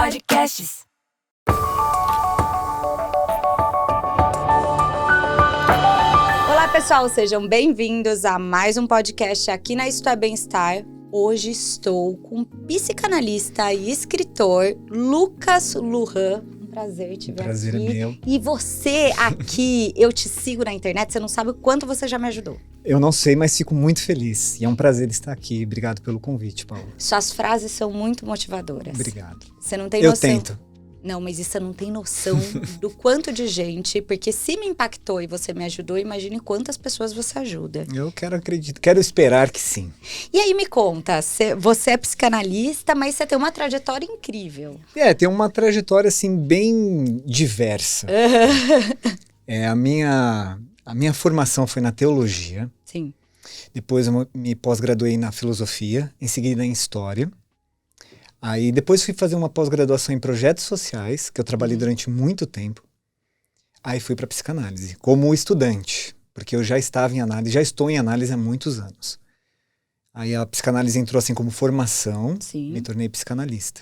Podcasts. Olá, pessoal, sejam bem-vindos a mais um podcast aqui na Isto é Bem-Estar. Hoje estou com o psicanalista e escritor Lucas Lujan. Prazer te ver Prazer aqui. É meu. E você aqui, eu te sigo na internet, você não sabe o quanto você já me ajudou. Eu não sei, mas fico muito feliz. E é um prazer estar aqui. Obrigado pelo convite, Paulo. Suas frases são muito motivadoras. Obrigado. Você não tem Eu noção. tento. Não, mas isso você não tem noção do quanto de gente, porque se me impactou e você me ajudou, imagine quantas pessoas você ajuda. Eu quero esperar que sim. E aí me conta, você é psicanalista, mas você tem uma trajetória incrível. Tem uma trajetória assim bem diversa. A minha formação foi na teologia. Sim. Depois eu me pós-graduei na filosofia, em seguida em história. Aí depois fui fazer uma pós-graduação em projetos sociais, que eu trabalhei durante muito tempo. Aí fui para psicanálise, como estudante, porque eu já estou em análise há muitos anos. Aí a psicanálise entrou assim como formação, Sim. Me tornei psicanalista.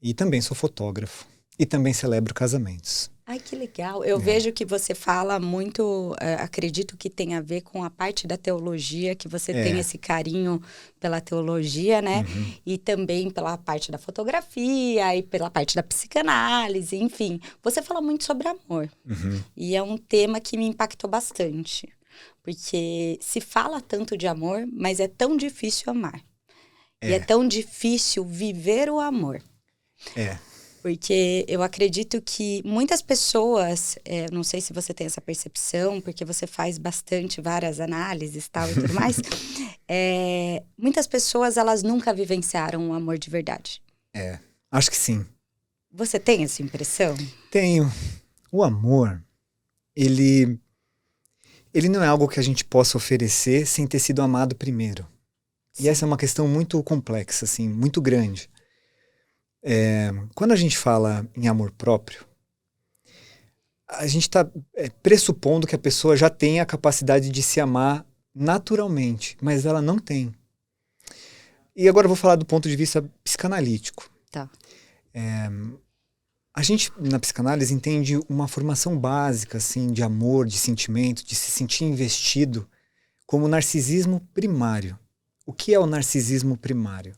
E também sou fotógrafo. E também celebro casamentos. Ai, que legal. Eu vejo que você fala muito, acredito que tem a ver com a parte da teologia, que você tem esse carinho pela teologia, né? Uhum. E também pela parte da fotografia e pela parte da psicanálise, enfim. Você fala muito sobre amor. Uhum. E é um tema que me impactou bastante. Porque se fala tanto de amor, mas é tão difícil amar. E é tão difícil viver o amor. Porque eu acredito que muitas pessoas, não sei se você tem essa percepção, porque você faz várias análises tal, e tudo mais, muitas pessoas, elas nunca vivenciaram um amor de verdade. Acho que sim. Você tem essa impressão? Tenho. O amor, ele não é algo que a gente possa oferecer sem ter sido amado primeiro. Sim. E essa é uma questão muito complexa, assim, muito grande. Quando a gente fala em amor próprio, a gente está pressupondo que a pessoa já tem a capacidade de se amar naturalmente, mas ela não tem. E agora eu vou falar do ponto de vista psicanalítico. Tá. A gente, na psicanálise, entende uma formação básica assim, de amor, de sentimento, de se sentir investido como narcisismo primário. O que é o narcisismo primário?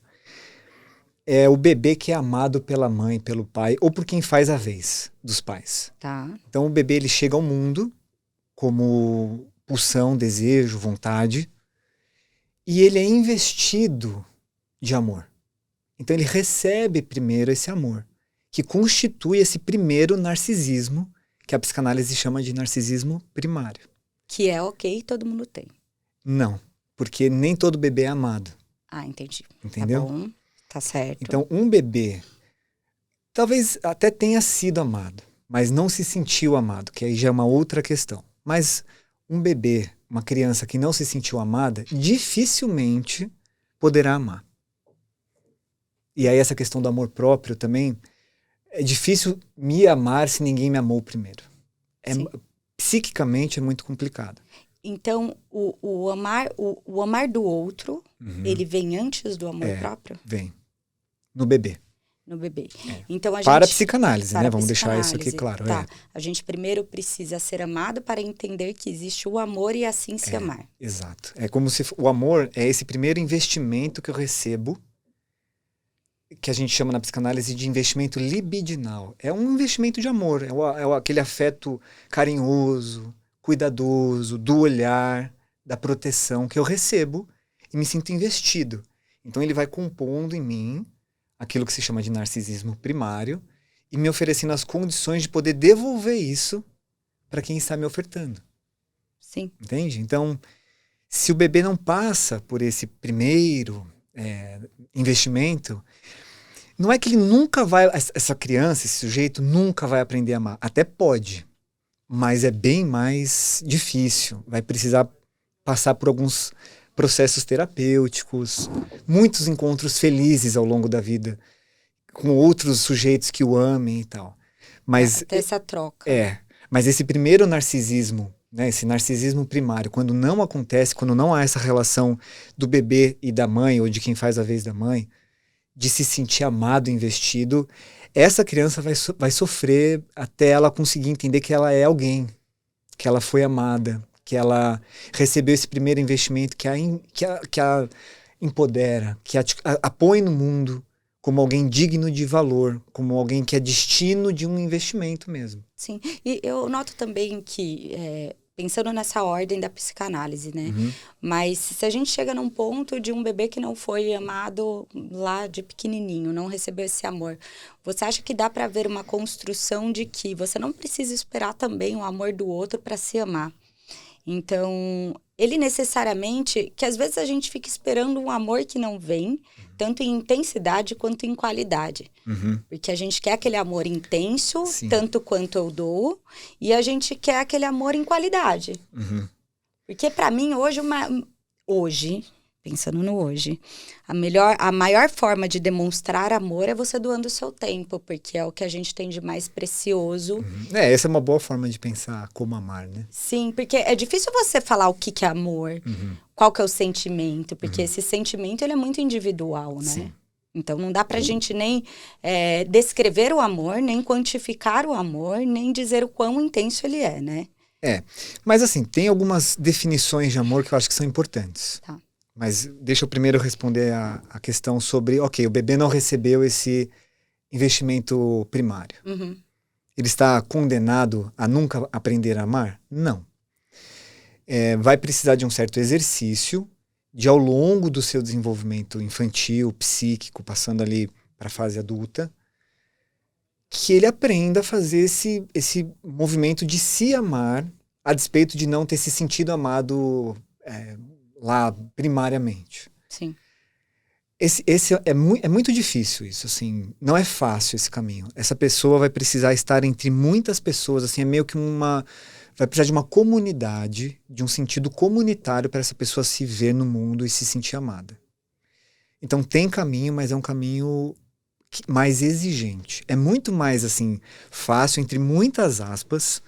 É o bebê que é amado pela mãe, pelo pai, ou por quem faz a vez dos pais. Tá. Então o bebê ele chega ao mundo como pulsão, desejo, vontade, e ele é investido de amor. Então ele recebe primeiro esse amor, que constitui esse primeiro narcisismo, que a psicanálise chama de narcisismo primário. Que é ok, todo mundo tem. Não, porque nem todo bebê é amado. Ah, entendi. Entendeu? Tá bom. Tá certo. Então, um bebê talvez até tenha sido amado, mas não se sentiu amado, que aí já é uma outra questão. Mas um bebê, uma criança que não se sentiu amada, dificilmente poderá amar. E aí essa questão do amor próprio também, é difícil me amar se ninguém me amou primeiro. Psiquicamente é muito complicado. Então, o amar do outro, ele vem antes do amor próprio? Vem. No bebê. No bebê. Então, para a psicanálise, né? Vamos deixar isso aqui claro. Tá. A gente primeiro precisa ser amado para entender que existe o amor e assim se amar. Exato. É como se o amor é esse primeiro investimento que eu recebo, que a gente chama na psicanálise de investimento libidinal. É um investimento de amor, aquele afeto carinhoso, cuidadoso, do olhar, da proteção que eu recebo e me sinto investido. Então ele vai compondo em mim aquilo que se chama de narcisismo primário e me oferecendo as condições de poder devolver isso para quem está me ofertando. Sim. Entende? Então, se o bebê não passa por esse primeiro investimento, não é que ele nunca vai, essa criança, esse sujeito nunca vai aprender a amar. Até pode, mas é bem mais difícil. Vai precisar passar por alguns processos terapêuticos, muitos encontros felizes ao longo da vida, com outros sujeitos que o amem e tal. Mas até essa troca. Mas esse primeiro narcisismo, né, esse narcisismo primário, quando não acontece, quando não há essa relação do bebê e da mãe, ou de quem faz a vez da mãe, de se sentir amado, investido, essa criança vai sofrer até ela conseguir entender que ela é alguém, que ela foi amada, que ela recebeu esse primeiro investimento que a empodera, que a põe no mundo como alguém digno de valor, como alguém que é destino de um investimento mesmo. Sim, e eu noto também que, pensando nessa ordem da psicanálise, né? Uhum. Mas se a gente chega num ponto de um bebê que não foi amado lá de pequenininho, não recebeu esse amor, você acha que dá para haver uma construção de que você não precisa esperar também o amor do outro para se amar? Então, ele necessariamente, que às vezes a gente fica esperando um amor que não vem, tanto em intensidade quanto em qualidade. Uhum. Porque a gente quer aquele amor intenso, Sim. tanto quanto eu dou, e a gente quer aquele amor em qualidade. Uhum. Porque para mim, hoje, pensando no hoje, a maior forma de demonstrar amor é você doando o seu tempo, porque é o que a gente tem de mais precioso. Uhum. Essa é uma boa forma de pensar como amar, né? Sim, porque é difícil você falar o que é amor, qual que é o sentimento, porque esse sentimento ele é muito individual, né? Sim. Então não dá pra gente nem descrever o amor, nem quantificar o amor, nem dizer o quão intenso ele é, né? Mas assim, tem algumas definições de amor que eu acho que são importantes. Tá. Mas deixa eu primeiro responder a questão sobre, ok, o bebê não recebeu esse investimento primário. Uhum. Ele está condenado a nunca aprender a amar? Não. Vai precisar de um certo exercício de, ao longo do seu desenvolvimento infantil, psíquico, passando ali para a fase adulta, que ele aprenda a fazer esse movimento de se amar, a despeito de não ter se sentido amado lá primariamente. Sim. É muito difícil isso, assim, não é fácil esse caminho. Essa pessoa vai precisar estar entre muitas pessoas, assim, é meio que vai precisar de uma comunidade, de um sentido comunitário para essa pessoa se ver no mundo e se sentir amada. Então tem caminho, mas é um caminho mais exigente. É muito mais, assim, fácil, entre muitas aspas,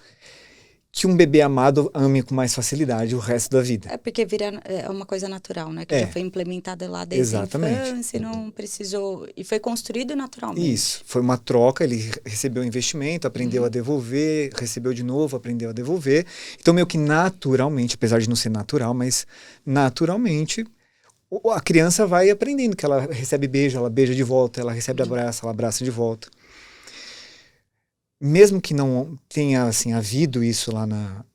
que um bebê amado ame com mais facilidade o resto da vida. É porque é uma coisa natural, né? Que já foi implementada lá desde a infância e não precisou... E foi construído naturalmente. Isso. Foi uma troca, ele recebeu o investimento, aprendeu a devolver, recebeu de novo, aprendeu a devolver. Então, meio que naturalmente, apesar de não ser natural, mas naturalmente, a criança vai aprendendo que ela recebe beijo, ela beija de volta, ela recebe abraço, ela abraça de volta. Mesmo que não tenha assim, havido isso lá na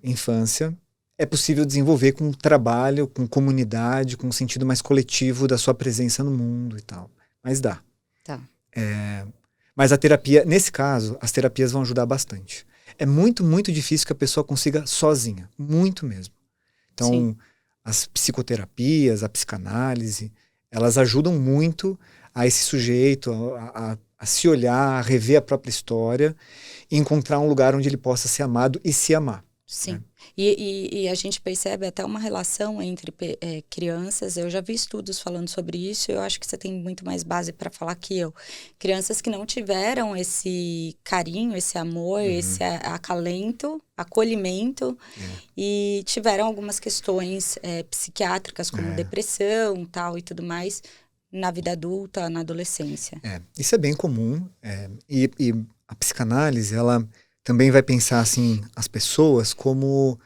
infância, é possível desenvolver com trabalho, com comunidade, com um sentido mais coletivo da sua presença no mundo e tal. Mas dá. Tá. Mas a terapia, nesse caso, as terapias vão ajudar bastante. É muito, muito difícil que a pessoa consiga sozinha. Muito mesmo. Então, sim, as psicoterapias, a psicanálise, elas ajudam muito a esse sujeito a se olhar, a rever a própria história e encontrar um lugar onde ele possa ser amado e se amar. Sim. Né? E a gente percebe até uma relação entre crianças. Eu já vi estudos falando sobre isso. Eu acho que você tem muito mais base para falar que eu. Crianças que não tiveram esse carinho, esse amor, esse acalento, acolhimento e tiveram algumas questões psiquiátricas como depressão, tal e tudo mais na vida adulta, na adolescência. Isso é bem comum. E a psicanálise, ela também vai pensar assim as pessoas como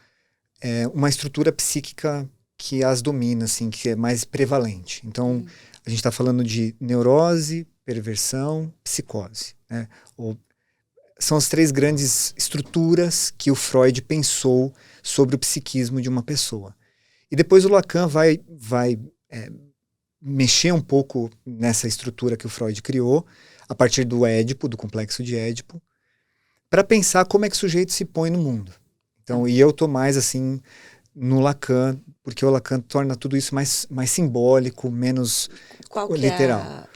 uma estrutura psíquica que as domina, assim, que é mais prevalente. Então, a gente está falando de neurose, perversão, psicose. Né? São as três grandes estruturas que o Freud pensou sobre o psiquismo de uma pessoa. E depois o Lacan vai mexer um pouco nessa estrutura que o Freud criou, a partir do Édipo, do complexo de Édipo, para pensar como é que o sujeito se põe no mundo. Então, e eu tô mais assim no Lacan, porque o Lacan torna tudo isso mais simbólico, menos literal.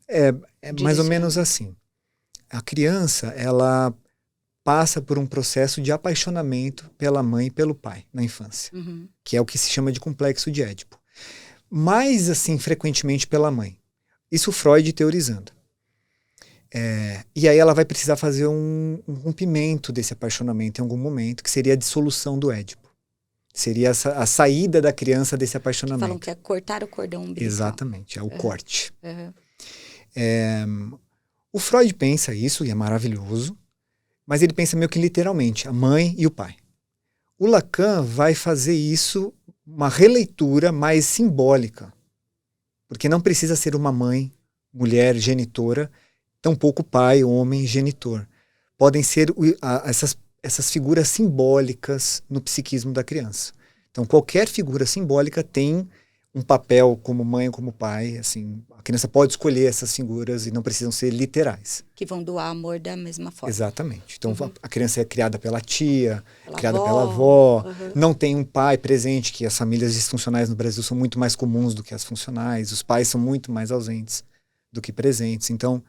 É mais ou menos assim. A criança, ela passa por um processo de apaixonamento pela mãe e pelo pai na infância, que é o que se chama de complexo de Édipo. Mais assim, frequentemente pela mãe. Isso Freud teorizando. E aí ela vai precisar fazer um rompimento desse apaixonamento em algum momento, que seria a dissolução do Édipo. Seria a saída da criança desse apaixonamento. Falam que é cortar o cordão umbilical. Exatamente, é o corte. O Freud pensa isso, e é maravilhoso, mas ele pensa meio que literalmente, a mãe e o pai. O Lacan vai fazer isso, uma releitura mais simbólica, porque não precisa ser uma mãe, mulher, genitora, tampouco pai, homem, genitor. Podem ser essas figuras simbólicas no psiquismo da criança. Então, qualquer figura simbólica tem um papel como mãe ou como pai. Assim, a criança pode escolher essas figuras e não precisam ser literais. Que vão doar amor da mesma forma. Exatamente. Então, a criança é criada pela tia, criada avó, pela avó, não tem um pai presente, que as famílias disfuncionais no Brasil são muito mais comuns do que as funcionais. Os pais são muito mais ausentes do que presentes. Então,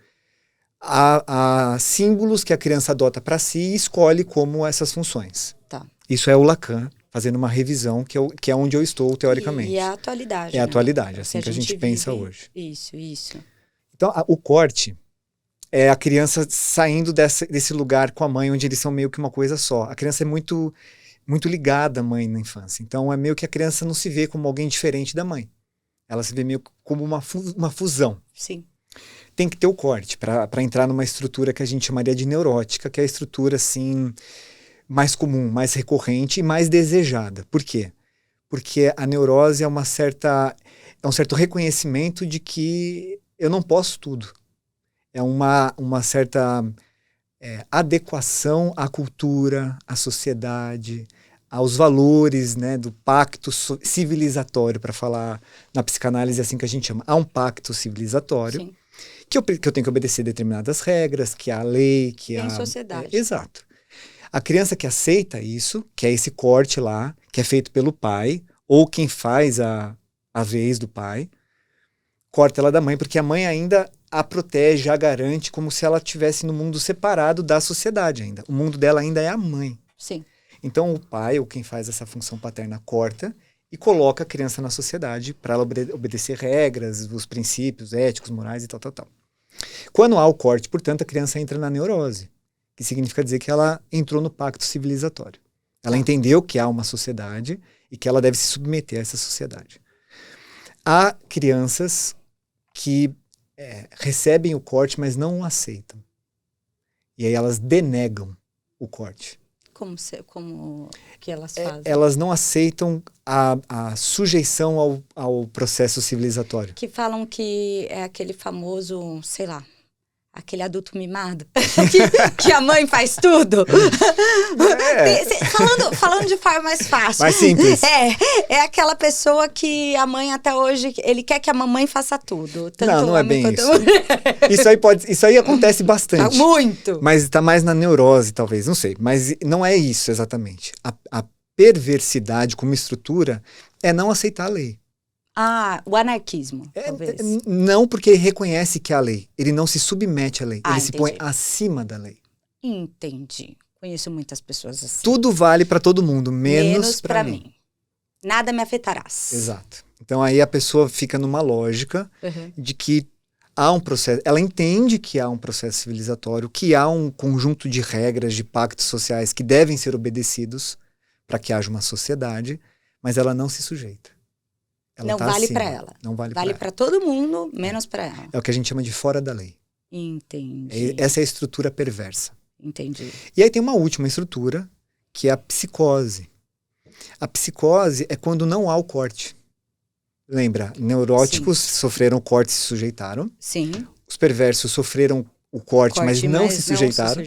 há símbolos que a criança adota para si e escolhe como essas funções. Tá. Isso é o Lacan fazendo uma revisão, que é onde eu estou, teoricamente. E é a atualidade. É a atualidade, assim que a gente pensa hoje. Isso. Então, o corte é a criança saindo desse lugar com a mãe, onde eles são meio que uma coisa só. A criança é muito, muito ligada à mãe na infância. Então, é meio que a criança não se vê como alguém diferente da mãe. Ela se vê meio como uma fusão. Sim. Tem que ter o corte para entrar numa estrutura que a gente chamaria de neurótica, que é a estrutura assim mais comum, mais recorrente e mais desejada. Por quê? Porque a neurose é um certo reconhecimento de que eu não posso tudo. É uma certa adequação à cultura, à sociedade, aos valores, né, do pacto civilizatório, para falar na psicanálise assim que a gente chama. Há um pacto civilizatório. Sim. Que eu tenho que obedecer determinadas regras, que há lei, que há... Em sociedade. Exato. A criança que aceita isso, que é esse corte lá, que é feito pelo pai, ou quem faz a vez do pai, corta ela da mãe, porque a mãe ainda a protege, a garante, como se ela estivesse no mundo separado da sociedade ainda. O mundo dela ainda é a mãe. Sim. Então o pai, ou quem faz essa função paterna, corta e coloca a criança na sociedade para ela obedecer regras, os princípios éticos, morais e tal. Quando há o corte, portanto, a criança entra na neurose, que significa dizer que ela entrou no pacto civilizatório. Ela entendeu que há uma sociedade e que ela deve se submeter a essa sociedade. Há crianças que recebem o corte, mas não o aceitam. E aí elas denegam o corte. Como que elas fazem? Elas não aceitam a sujeição ao processo civilizatório. Que falam que é aquele famoso, sei lá, aquele adulto mimado, que a mãe faz tudo. Falando de forma mais fácil. Mais simples. É aquela pessoa que a mãe até hoje, ele quer que a mamãe faça tudo. Tanto não é bem isso. Isso aí acontece bastante. Muito. Mas está mais na neurose, talvez, não sei. Mas não é isso exatamente. A perversidade como estrutura é não aceitar a lei. O anarquismo, talvez. Não, porque ele reconhece que há lei. Ele não se submete à lei. Ele se põe acima da lei. Entendi. Conheço muitas pessoas assim. Tudo vale para todo mundo, menos para mim. Nada me afetarás. Exato. Então aí a pessoa fica numa lógica de que há um processo. Ela entende que há um processo civilizatório, que há um conjunto de regras, de pactos sociais que devem ser obedecidos para que haja uma sociedade, mas ela não se sujeita. Não vale para ela. Não vale para todo mundo, menos para ela. É o que a gente chama de fora da lei. Entendi. Essa é a estrutura perversa. Entendi. E aí tem uma última estrutura, que é a psicose. A psicose é quando não há o corte. Lembra? Neuróticos sofreram o corte e se sujeitaram. Sim. Os perversos sofreram o corte, mas não se sujeitaram.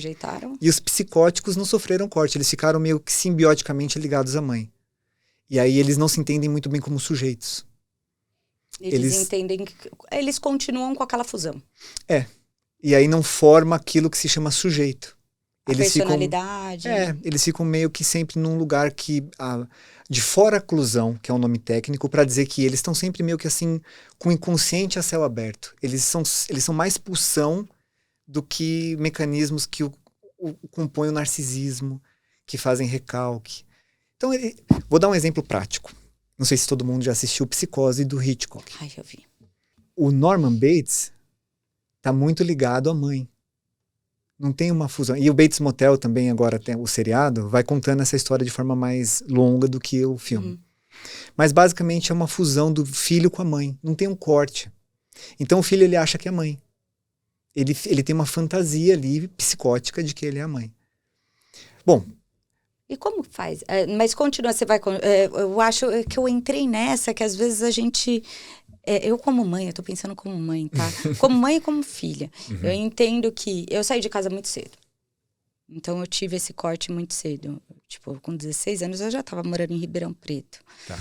E os psicóticos não sofreram corte. Eles ficaram meio que simbioticamente ligados à mãe. E aí eles não se entendem muito bem como sujeitos. Eles continuam com aquela fusão. E aí não forma aquilo que se chama sujeito. Personalidade. Eles ficam meio que sempre num lugar de fora-clusão, que é um nome técnico, para dizer que eles estão sempre meio que assim, com o inconsciente a céu aberto. Eles são mais pulsão do que mecanismos que compõem o narcisismo, que fazem recalque. Então, vou dar um exemplo prático. Não sei se todo mundo já assistiu Psicose do Hitchcock. Ai, eu vi. O Norman Bates está muito ligado à mãe. Não tem uma fusão. E o Bates Motel também, agora tem o seriado, vai contando essa história de forma mais longa do que o filme. Mas basicamente é uma fusão do filho com a mãe. Não tem um corte. Então o filho ele acha que é mãe. ele tem uma fantasia ali psicótica de que ele é a mãe. Bom... E como faz? Mas continua, você vai... eu acho que eu entrei nessa, que às vezes a gente... eu como mãe, eu tô pensando como mãe, tá? Como mãe e como filha. Eu entendo que... Eu saí de casa muito cedo. Então, eu tive esse corte muito cedo. Tipo, com 16 anos, eu já tava morando em Ribeirão Preto. Tá.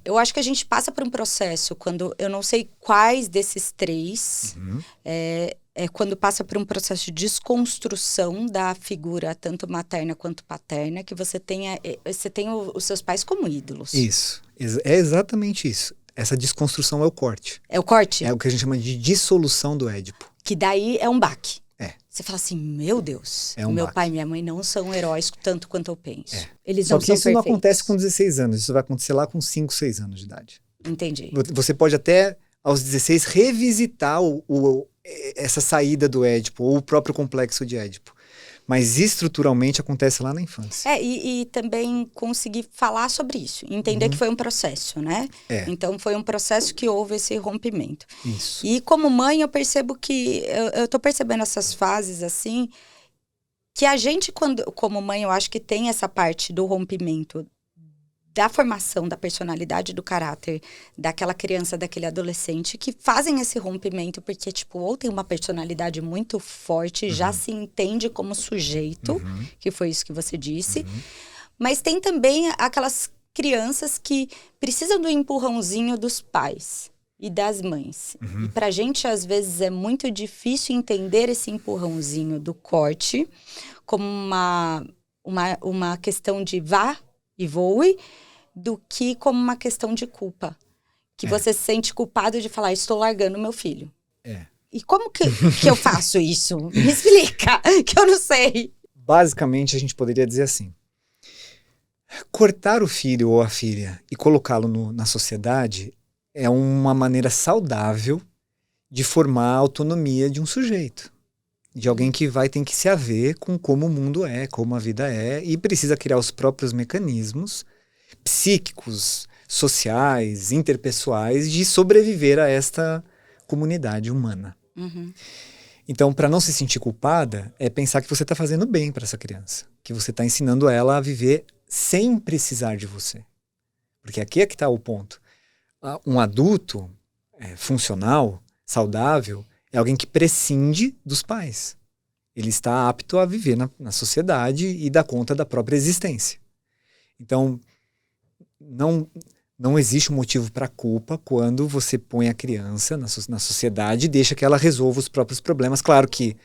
Eu acho que a gente passa por um processo, quando... Eu não sei quais desses 3... quando passa por um processo de desconstrução da figura, tanto materna quanto paterna, que você tem os seus pais como ídolos. Isso. É exatamente isso. Essa desconstrução é o corte. É o corte? É o que a gente chama de dissolução do Édipo. Que daí é um baque. Você fala assim, meu Deus, meu pai e minha mãe não são heróis tanto quanto eu penso. Eles Só não que são isso perfeitos. não acontece com 16 anos, isso vai acontecer lá com 5, 6 anos de idade. Entendi. Você pode até, aos 16, revisitar essa saída do Édipo, ou o próprio complexo de Édipo. Mas estruturalmente acontece lá na infância. E também conseguir falar sobre isso. Entender que foi um processo, né? Então, foi um processo que houve esse rompimento. Isso. E como mãe, eu percebo que... Eu tô percebendo essas fases, assim... Que a gente, como mãe, eu acho que tem essa parte do rompimento... Da formação, da personalidade, do caráter daquela criança, daquele adolescente, que fazem esse rompimento porque, tipo, ou tem uma personalidade muito forte, já se entende como sujeito, que foi isso que você disse, mas tem também aquelas crianças que precisam do empurrãozinho dos pais e das mães. E pra gente, às vezes, é muito difícil entender esse empurrãozinho do corte como uma questão de vá e voe, do que como uma questão de culpa. Que você se sente culpado de falar, estou largando meu filho. E como que eu faço isso? Me explica, que eu não sei. Basicamente, a gente poderia dizer assim. Cortar o filho ou a filha e colocá-lo na sociedade é uma maneira saudável de formar a autonomia de um sujeito. De alguém que vai ter que se haver com como o mundo é, como a vida é, e precisa criar os próprios mecanismos psíquicos, sociais, interpessoais, de sobreviver a esta comunidade humana. Então, para não se sentir culpada, é pensar que você está fazendo bem para essa criança. Que você está ensinando ela a viver sem precisar de você. Porque aqui é que está o ponto. Um adulto funcional, saudável, é alguém que prescinde dos pais. Ele está apto a viver na sociedade e dar conta da própria existência. Então, não existe um motivo para culpa quando você põe a criança na sociedade e deixa que ela resolva os próprios problemas. Claro que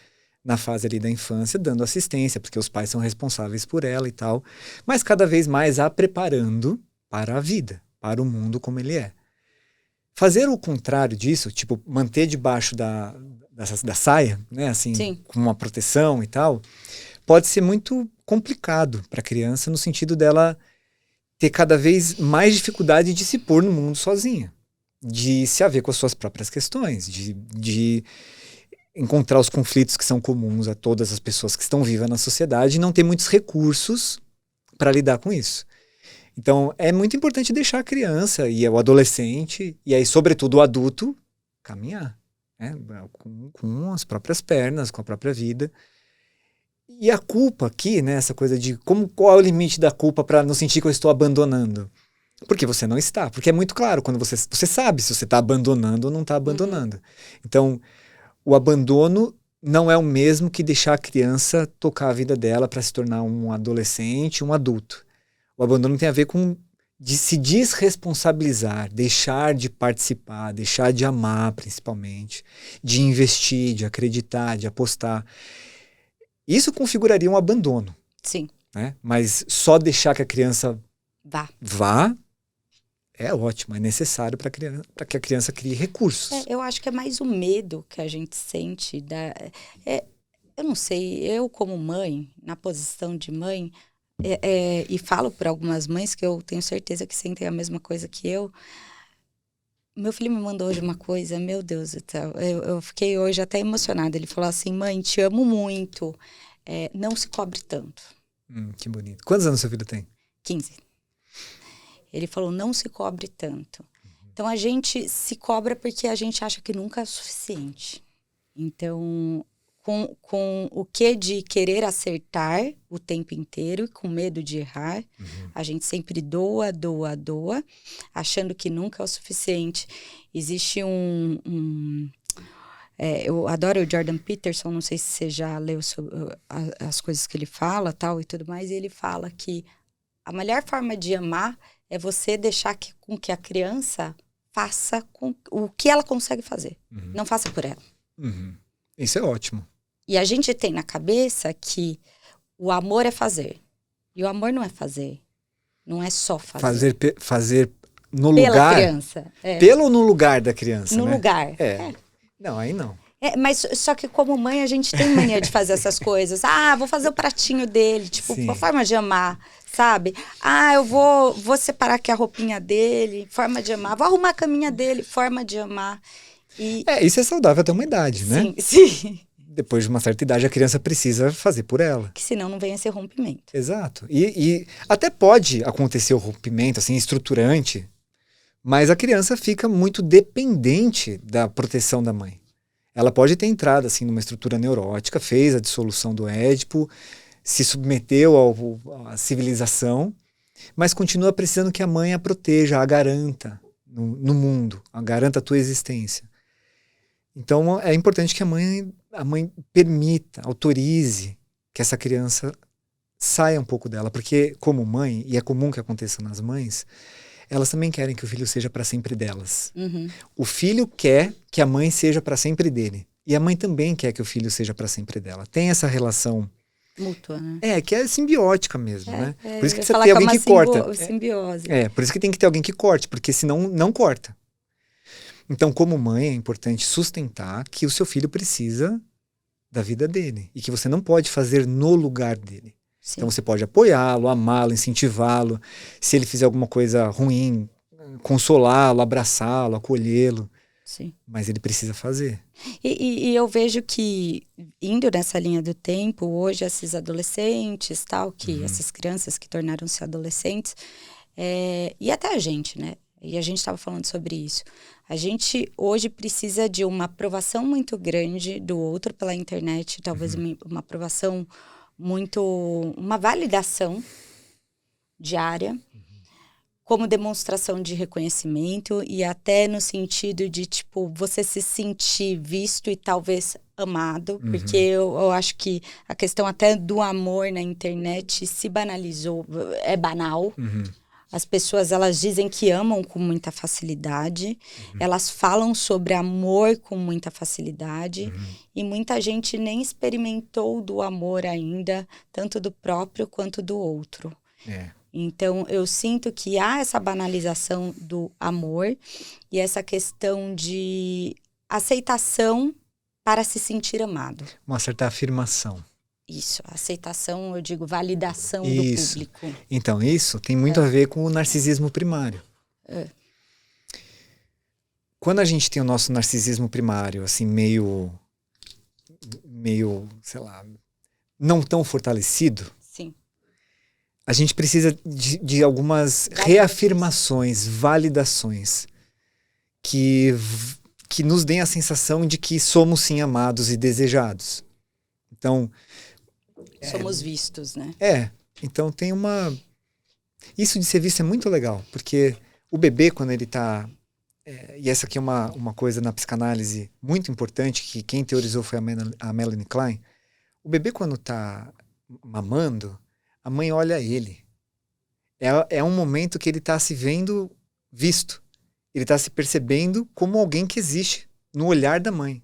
na fase ali da infância, dando assistência, porque os pais são responsáveis por ela e tal, mas cada vez mais a preparando para a vida, para o mundo como ele é. Fazer o contrário disso, tipo, manter debaixo da saia, né, assim, Sim. com uma proteção e tal, pode ser muito complicado para a criança no sentido dela ter cada vez mais dificuldade de se pôr no mundo sozinha, de se haver com as suas próprias questões, de encontrar os conflitos que são comuns a todas as pessoas que estão vivas na sociedade e não ter muitos recursos para lidar com isso. Então, é muito importante deixar a criança e o adolescente, e aí, sobretudo, o adulto, caminhar, né? Com as próprias pernas, com a própria vida. E a culpa aqui, né, essa coisa de qual é o limite da culpa para não sentir que eu estou abandonando? Porque você não está. Porque é muito claro, quando você sabe se você está abandonando ou não está abandonando. Então, o abandono não é o mesmo que deixar a criança tocar a vida dela para se tornar um adolescente, um adulto. O abandono tem a ver com de se desresponsabilizar, deixar de participar, deixar de amar, principalmente, de investir, de acreditar, de apostar. Isso configuraria um abandono. Sim. Né? Mas só deixar que a criança vá é ótimo, é necessário para que a criança crie recursos. Eu acho que é mais o medo que a gente sente. Eu não sei, eu como mãe, na posição de mãe, e falo para algumas mães que eu tenho certeza que sentem a mesma coisa que eu. Meu filho me mandou hoje uma coisa, meu Deus do céu, eu fiquei hoje até emocionada. Ele falou assim, mãe, te amo muito, não se cobre tanto. Que bonito. Quantos anos seu filho tem? 15. Ele falou, não se cobre tanto. Então, a gente se cobra porque a gente acha que nunca é o suficiente. Então, com o que de querer acertar o tempo inteiro, com medo de errar, a gente sempre doa, achando que nunca é o suficiente. Existe eu adoro o Jordan Peterson, não sei se você já leu sobre as coisas que ele fala, tal, e tudo mais, e ele fala que a melhor forma de amar é você deixar com que a criança faça o que ela consegue fazer. Não faça por ela. Isso é ótimo. E a gente tem na cabeça que o amor é fazer. E o amor não é fazer. Não é só fazer. Fazer no pela lugar... criança. Pelo ou no lugar da criança, no né? lugar. Não, aí não. Mas só que como mãe a gente tem mania de fazer essas coisas. Vou fazer o pratinho dele. Tipo, uma forma de amar, sabe? Eu vou separar aqui a roupinha dele, forma de amar. Vou arrumar a caminha dele, forma de amar. Isso é saudável até uma idade, né? Sim. Depois de uma certa idade, a criança precisa fazer por ela. Que senão não venha esse rompimento. Exato. E até pode acontecer o rompimento, assim, estruturante, mas a criança fica muito dependente da proteção da mãe. Ela pode ter entrado, assim, numa estrutura neurótica, fez a dissolução do Édipo, se submeteu à civilização, mas continua precisando que a mãe a proteja, a garanta no mundo, a garanta a tua existência. Então, é importante que a mãe permita, autorize que essa criança saia um pouco dela. Porque, como mãe, e é comum que aconteça nas mães, elas também querem que o filho seja para sempre delas. O filho quer que a mãe seja para sempre dele. E a mãe também quer que o filho seja para sempre dela. Tem essa relação... mútua, né? Que é simbiótica mesmo, né? Por isso que você tem alguém que corta. Simbiose. Por isso que tem que ter alguém que corte, porque senão não corta. Então, como mãe, é importante sustentar que o seu filho precisa da vida dele e que você não pode fazer no lugar dele. Sim. Então, você pode apoiá-lo, amá-lo, incentivá-lo. Se ele fizer alguma coisa ruim, consolá-lo, abraçá-lo, acolhê-lo. Sim. Mas ele precisa fazer. E eu vejo que, indo nessa linha do tempo, hoje esses adolescentes, essas crianças que tornaram-se adolescentes, e até a gente, né? E a gente estava falando sobre isso. A gente hoje precisa de uma aprovação muito grande do outro pela internet, talvez uma aprovação uma validação diária, como demonstração de reconhecimento e até no sentido de, tipo, você se sentir visto e talvez amado, porque eu acho que a questão até do amor na internet se banalizou, é banal. As pessoas, elas dizem que amam com muita facilidade, elas falam sobre amor com muita facilidade, e muita gente nem experimentou do amor ainda, tanto do próprio quanto do outro. Então, eu sinto que há essa banalização do amor e essa questão de aceitação para se sentir amado. Uma certa afirmação. Isso, aceitação, eu digo, validação do público. Então, isso tem muito a ver com o narcisismo primário. Quando a gente tem o nosso narcisismo primário, assim, meio, sei lá, não tão fortalecido, sim, a gente precisa de algumas reafirmações, validações, que nos deem a sensação de que somos, sim, amados e desejados. Então... somos vistos, né? Então tem isso de ser visto é muito legal, porque o bebê, quando ele tá... e essa aqui é uma coisa na psicanálise muito importante, que quem teorizou foi a Melanie Klein. O bebê, quando tá mamando, a mãe olha ele. É um momento que ele tá se vendo visto. Ele tá se percebendo como alguém que existe no olhar da mãe.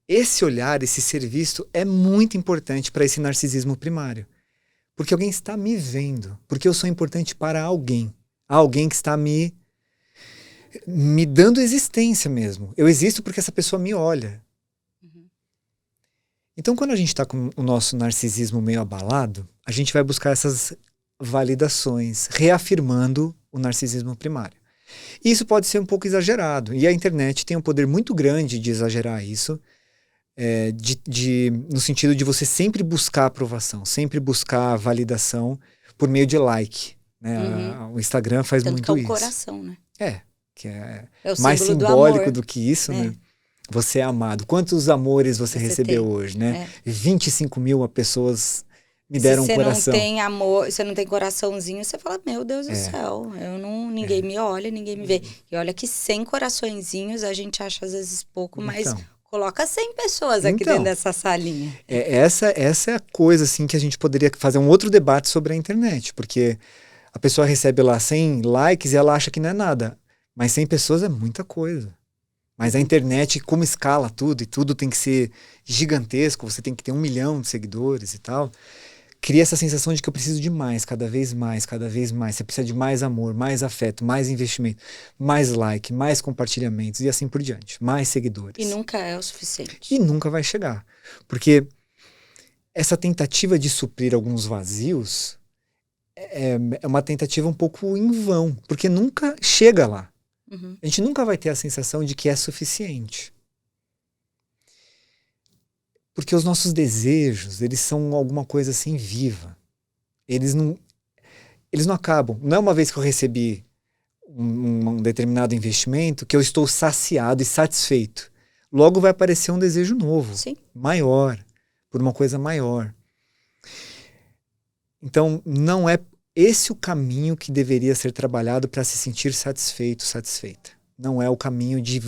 Esse olhar, esse ser visto, é muito importante para esse narcisismo primário. Porque alguém está me vendo. Porque eu sou importante para alguém. Alguém que está me dando existência mesmo. Eu existo porque essa pessoa me olha. Então, quando a gente está com o nosso narcisismo meio abalado, a gente vai buscar essas validações, reafirmando o narcisismo primário. E isso pode ser um pouco exagerado. E a internet tem um poder muito grande de exagerar isso. No sentido de você sempre buscar aprovação, sempre buscar validação por meio de like, né? O Instagram faz tanto muito que é o isso. coração, né? Que é o mais símbolo simbólico do que isso, né? né? Você é amado. Quantos amores você recebeu tem. hoje, né? 25 mil pessoas me deram um coração. Se você não tem amor, você não tem coraçãozinho, você fala, meu Deus do céu, ninguém me olha, ninguém me vê. E olha que 100 coraçõezinhos a gente acha às vezes pouco, mas coloca 100 pessoas aqui dentro dessa salinha. Essa é a coisa, assim, que a gente poderia fazer um outro debate sobre a internet, porque a pessoa recebe lá 100 likes e ela acha que não é nada, mas 100 pessoas é muita coisa. Mas a internet, como escala tudo, e tudo tem que ser gigantesco, você tem que ter 1 milhão de seguidores e tal, cria essa sensação de que eu preciso de mais, cada vez mais, cada vez mais. Você precisa de mais amor, mais afeto, mais investimento, mais like, mais compartilhamentos e assim por diante. Mais seguidores. E nunca é o suficiente. E nunca vai chegar. Porque essa tentativa de suprir alguns vazios é uma tentativa um pouco em vão, porque nunca chega lá. Uhum. A gente nunca vai ter a sensação de que é suficiente. Porque os nossos desejos, eles são alguma coisa assim viva. Eles não acabam. Não é uma vez que eu recebi um determinado investimento que eu estou saciado e satisfeito. Logo vai aparecer um desejo novo, Sim. maior, por uma coisa maior. Então, não é esse o caminho que deveria ser trabalhado para se sentir satisfeito, satisfeita. Não é o caminho de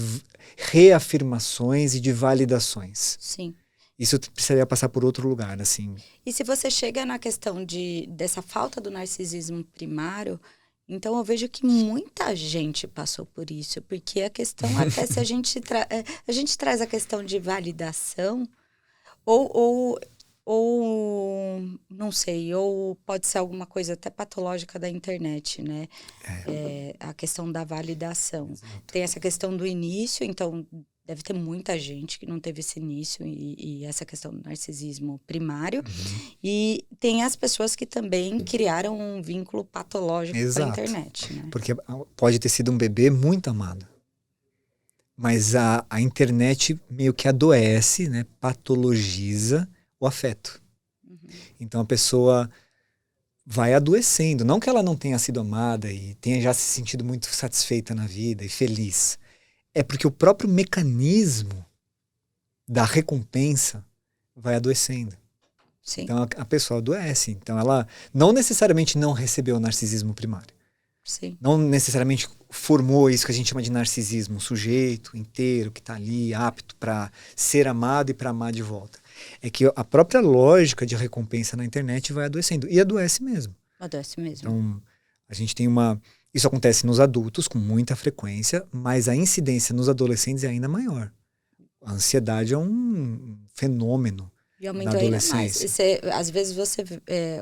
reafirmações e de validações. Sim. Isso precisaria passar por outro lugar, assim. E se você chega na questão dessa falta do narcisismo primário, então eu vejo que muita gente passou por isso. Porque a questão, até se a gente traz a questão de validação, ou não sei, ou pode ser alguma coisa até patológica da internet, né? A questão da validação. Exato. Tem essa questão do início, então deve ter muita gente que não teve esse início e essa questão do narcisismo primário. Uhum. E tem as pessoas que também criaram um vínculo patológico Exato. com a internet, né? Porque pode ter sido um bebê muito amado. Mas a internet meio que adoece, né? Patologiza o afeto. Uhum. Então a pessoa vai adoecendo. Não que ela não tenha sido amada e tenha já se sentido muito satisfeita na vida e feliz. É porque o próprio mecanismo da recompensa vai adoecendo. Sim. Então a pessoa adoece. Então ela não necessariamente não recebeu o narcisismo primário. Sim. Não necessariamente formou isso que a gente chama de narcisismo, um sujeito inteiro que está ali apto para ser amado e para amar de volta. É que a própria lógica de recompensa na internet vai adoecendo. E adoece mesmo. Adoece mesmo. Então, a gente tem isso acontece nos adultos com muita frequência, mas a incidência nos adolescentes é ainda maior. A ansiedade é um fenômeno E na aumentou ainda mais. adolescência. Às vezes você,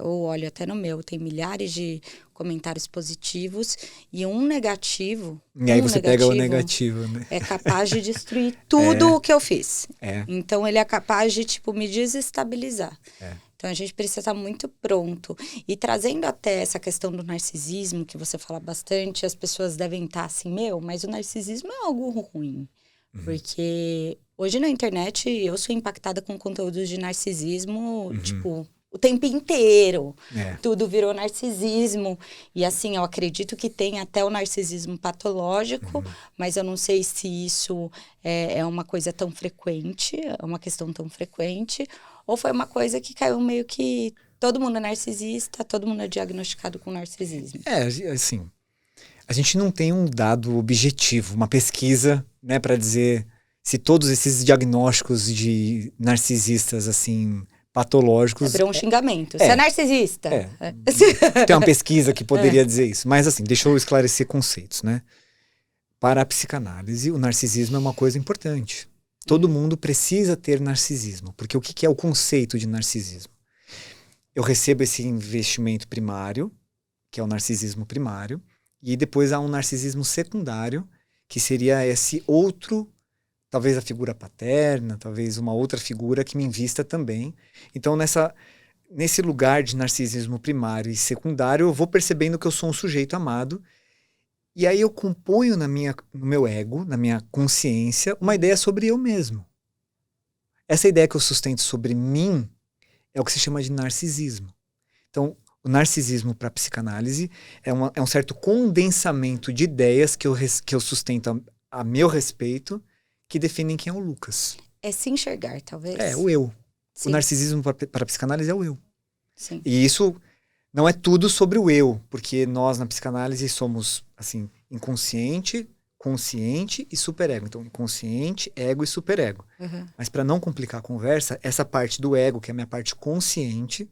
ou olha até no meu, tem milhares de comentários positivos e um negativo. E aí você pega o negativo, né? É capaz de destruir tudo o que eu fiz. É. Então ele é capaz de, me desestabilizar. É. Então a gente precisa estar muito pronto. E trazendo até essa questão do narcisismo, que você fala bastante, as pessoas devem estar assim, mas o narcisismo é algo ruim. Uhum. Porque hoje na internet eu sou impactada com conteúdos de narcisismo, o tempo inteiro. Tudo virou narcisismo. E assim, eu acredito que tem até o narcisismo patológico, mas eu não sei se isso é uma coisa tão frequente, é uma questão tão frequente, ou foi uma coisa que caiu meio que todo mundo é narcisista, todo mundo é diagnosticado com narcisismo. Assim, a gente não tem um dado objetivo, uma pesquisa, né, para dizer se todos esses diagnósticos de narcisistas, assim, patológicos... Virou um xingamento. Você é narcisista. Tem uma pesquisa que poderia dizer isso. Mas assim, deixa eu esclarecer conceitos, né? Para a psicanálise, o narcisismo é uma coisa importante. Todo mundo precisa ter narcisismo. Porque o que é o conceito de narcisismo? Eu recebo esse investimento primário, que é o narcisismo primário, e depois há um narcisismo secundário, que seria esse outro, talvez a figura paterna, talvez uma outra figura que me invista também. Então, nesse lugar de narcisismo primário e secundário, eu vou percebendo que eu sou um sujeito amado, e aí eu componho no meu ego, na minha consciência, uma ideia sobre eu mesmo. Essa ideia que eu sustento sobre mim é o que se chama de narcisismo. Então, o narcisismo para a psicanálise é um certo condensamento de ideias que eu sustento a meu respeito, que definem quem é o Lucas. É se enxergar, talvez. É, o eu. Sim. O narcisismo para a psicanálise é o eu. Sim. E isso não é tudo sobre o eu, porque nós na psicanálise somos, assim, inconsciente, consciente e superego. Então, inconsciente, ego e superego. Uhum. Mas para não complicar a conversa, essa parte do ego, que é a minha parte consciente,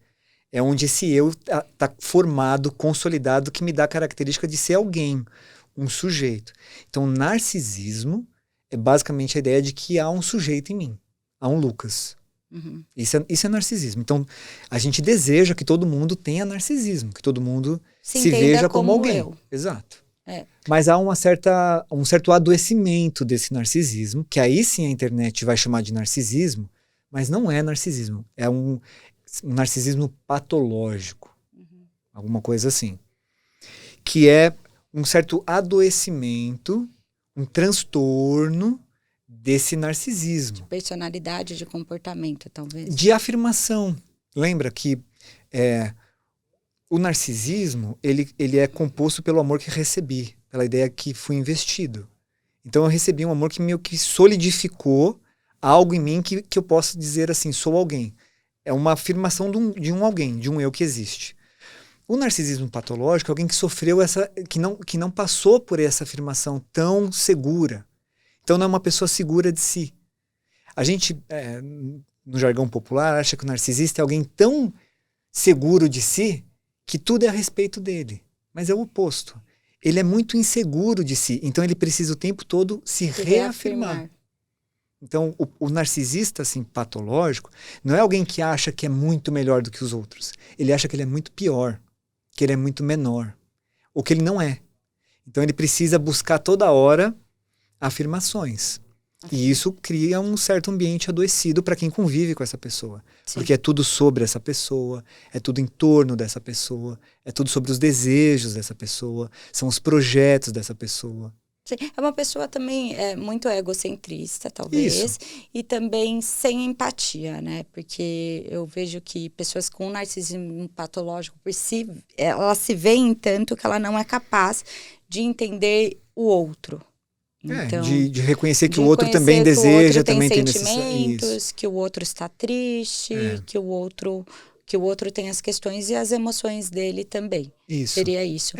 é onde esse eu tá formado, consolidado, que me dá a característica de ser alguém, um sujeito. Então, narcisismo é basicamente a ideia de que há um sujeito em mim, há um Lucas. Uhum. Isso é narcisismo. Então, a gente deseja que todo mundo tenha narcisismo, que todo mundo se veja como alguém. Eu. Exato. É. Mas há um certo adoecimento desse narcisismo, que aí sim a internet vai chamar de narcisismo, mas não é narcisismo. É um narcisismo patológico. Uhum. Alguma coisa assim. Que é um certo adoecimento, um transtorno desse narcisismo. De personalidade, de comportamento, talvez. De afirmação. Lembra que o narcisismo, ele é composto pelo amor que recebi, pela ideia que fui investido. Então eu recebi um amor que meio que solidificou algo em mim que eu posso dizer assim, sou alguém. É uma afirmação de um alguém, de um eu que existe. O narcisismo patológico é alguém que sofreu que não passou por essa afirmação tão segura. Então não é uma pessoa segura de si. A gente, no jargão popular, acha que o narcisista é alguém tão seguro de si que tudo é a respeito dele. Mas é o oposto. Ele é muito inseguro de si, então ele precisa o tempo todo se reafirmar. Então, o narcisista, assim, patológico, não é alguém que acha que é muito melhor do que os outros. Ele acha que ele é muito pior, que ele é muito menor, ou que ele não é. Então, ele precisa buscar toda hora afirmações. E isso cria um certo ambiente adoecido para quem convive com essa pessoa. Sim. Porque é tudo sobre essa pessoa, é tudo em torno dessa pessoa, é tudo sobre os desejos dessa pessoa, são os projetos dessa pessoa. Sim. É uma pessoa também muito egocentrista, talvez, isso. E também sem empatia, né? Porque eu vejo que pessoas com narcisismo patológico, por si, ela se veem tanto que ela não é capaz de entender o outro. Então, de reconhecer que o outro também deseja, também tem sentimentos, que o outro está triste, que o outro tem as questões e as emoções dele também. Isso. Seria isso.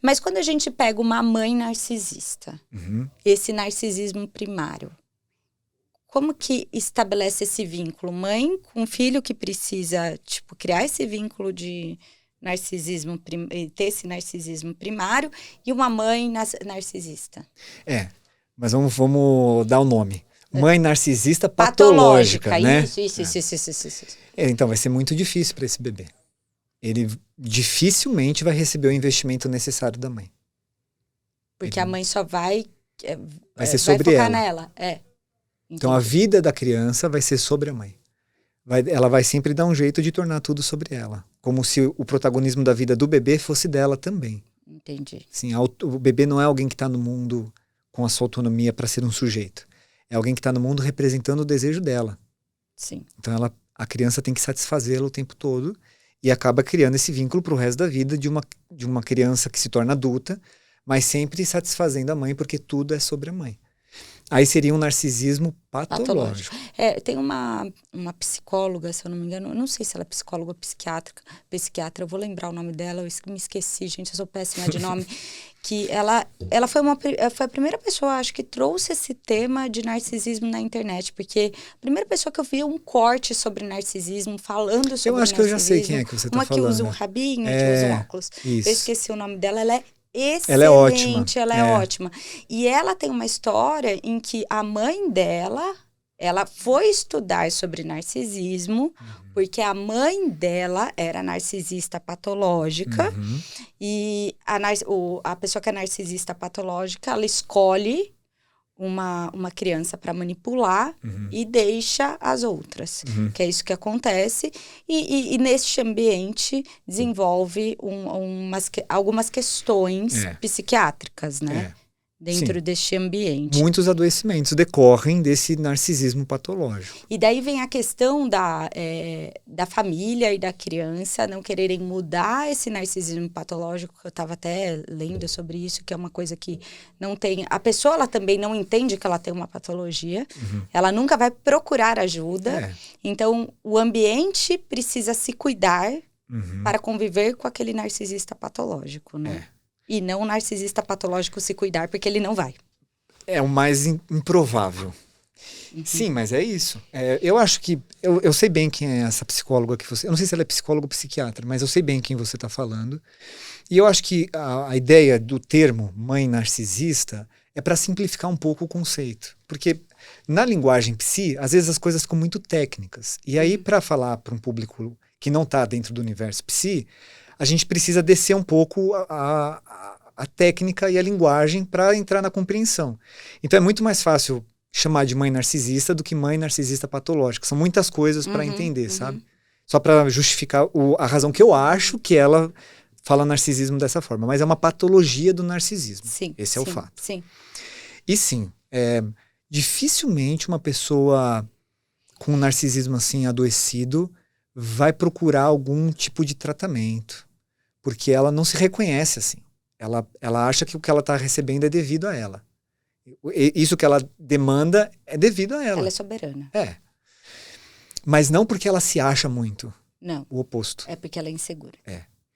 Mas quando a gente pega uma mãe narcisista, esse narcisismo primário, como que estabelece esse vínculo? Mãe com filho que precisa, criar esse vínculo de narcisismo, ter esse narcisismo primário, e uma mãe narcisista. Mas vamos dar o nome. Mãe narcisista patológica, né? Isso. Então vai ser muito difícil para esse bebê. Ele dificilmente vai receber o investimento necessário da mãe. Porque a mãe só vai ser sobre focar ela. Nela. Então a vida da criança vai ser sobre a mãe. Ela vai sempre dar um jeito de tornar tudo sobre ela. Como se o protagonismo da vida do bebê fosse dela também. Entendi. Sim, o bebê não é alguém que está no mundo com a sua autonomia para ser um sujeito. É alguém que está no mundo representando o desejo dela. Sim. Então a criança tem que satisfazê-la o tempo todo e acaba criando esse vínculo para o resto da vida de uma criança que se torna adulta, mas sempre satisfazendo a mãe, porque tudo é sobre a mãe. Aí seria um narcisismo patológico. Tem uma psicóloga, se eu não me engano, eu não sei se ela é psicóloga ou psiquiatra, eu vou lembrar o nome dela, eu me esqueci, gente, eu sou péssima de nome, que ela foi a primeira pessoa, acho que trouxe esse tema de narcisismo na internet, porque a primeira pessoa que eu vi um corte sobre narcisismo, falando sobre narcisismo. Eu acho que eu já sei quem é que você está falando. Uma que usa um rabinho, que usa um óculos. Isso. Eu esqueci o nome dela, ela é excelente, ela é ótima. Ela é ótima. E ela tem uma história em que a mãe dela, ela foi estudar sobre narcisismo, porque a mãe dela era narcisista patológica, e a pessoa que é narcisista patológica, ela escolhe uma criança para manipular e deixa as outras, que é isso que acontece, e neste ambiente desenvolve algumas questões psiquiátricas, né? dentro deste ambiente. Muitos adoecimentos decorrem desse narcisismo patológico. E daí vem a questão da família e da criança não quererem mudar esse narcisismo patológico, que eu estava até lendo sobre isso, que é uma coisa que não tem... A pessoa, ela também não entende que ela tem uma patologia, ela nunca vai procurar ajuda, então o ambiente precisa se cuidar para conviver com aquele narcisista patológico, né? E não o narcisista patológico se cuidar, porque ele não vai. É o mais improvável. Sim, mas é isso. Eu acho que... Eu sei bem quem é essa psicóloga que você... Eu não sei se ela é psicóloga ou psiquiatra, mas eu sei bem quem você está falando. E eu acho que a ideia do termo mãe narcisista é para simplificar um pouco o conceito. Porque na linguagem psi, às vezes as coisas ficam muito técnicas. E aí, para falar para um público que não está dentro do universo psi, a gente precisa descer um pouco a técnica e a linguagem para entrar na compreensão. Então é muito mais fácil chamar de mãe narcisista do que mãe narcisista patológica. São muitas coisas para entender, sabe? Só para justificar a razão que eu acho que ela fala narcisismo dessa forma. Mas é uma patologia do narcisismo. Sim, Esse é o fato. Sim. E sim, dificilmente uma pessoa com narcisismo assim adoecido vai procurar algum tipo de tratamento. Porque ela não se reconhece assim. Ela acha que o que ela está recebendo é devido a ela. Isso que ela demanda é devido a ela. Ela é soberana. Mas não porque ela se acha muito. Não. O oposto. É porque ela é insegura.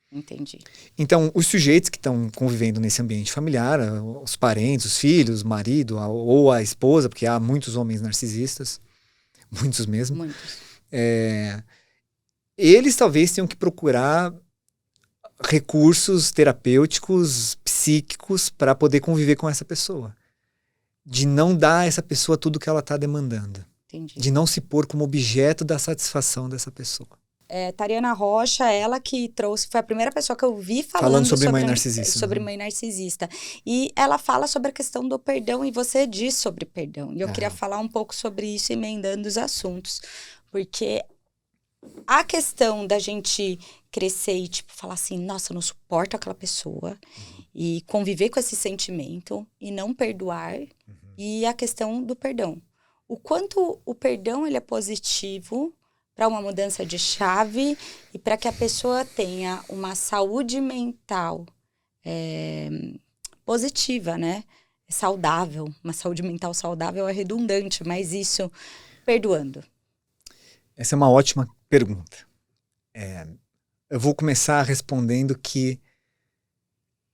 Entendi. Então, os sujeitos que estão convivendo nesse ambiente familiar, os parentes, os filhos, o marido ou a esposa, porque há muitos homens narcisistas, muitos mesmo. Muitos. Eles talvez tenham que procurar recursos terapêuticos, psíquicos, para poder conviver com essa pessoa. De não dar a essa pessoa tudo que ela está demandando. Entendi. De não se pôr como objeto da satisfação dessa pessoa. Tariana Rocha, ela que trouxe, foi a primeira pessoa que eu vi falando sobre mãe narcisista. Sobre mãe narcisista. E ela fala sobre a questão do perdão, e você diz sobre perdão. E eu queria falar um pouco sobre isso, emendando os assuntos. Porque a questão da gente crescer e, tipo, falar assim, nossa, eu não suporto aquela pessoa, e conviver com esse sentimento, e não perdoar, e a questão do perdão. O quanto o perdão, ele é positivo para uma mudança de chave e para que a pessoa tenha uma saúde mental positiva, né? Saudável. Uma saúde mental saudável é redundante, mas isso perdoando. Essa é uma ótima pergunta. Eu vou começar respondendo que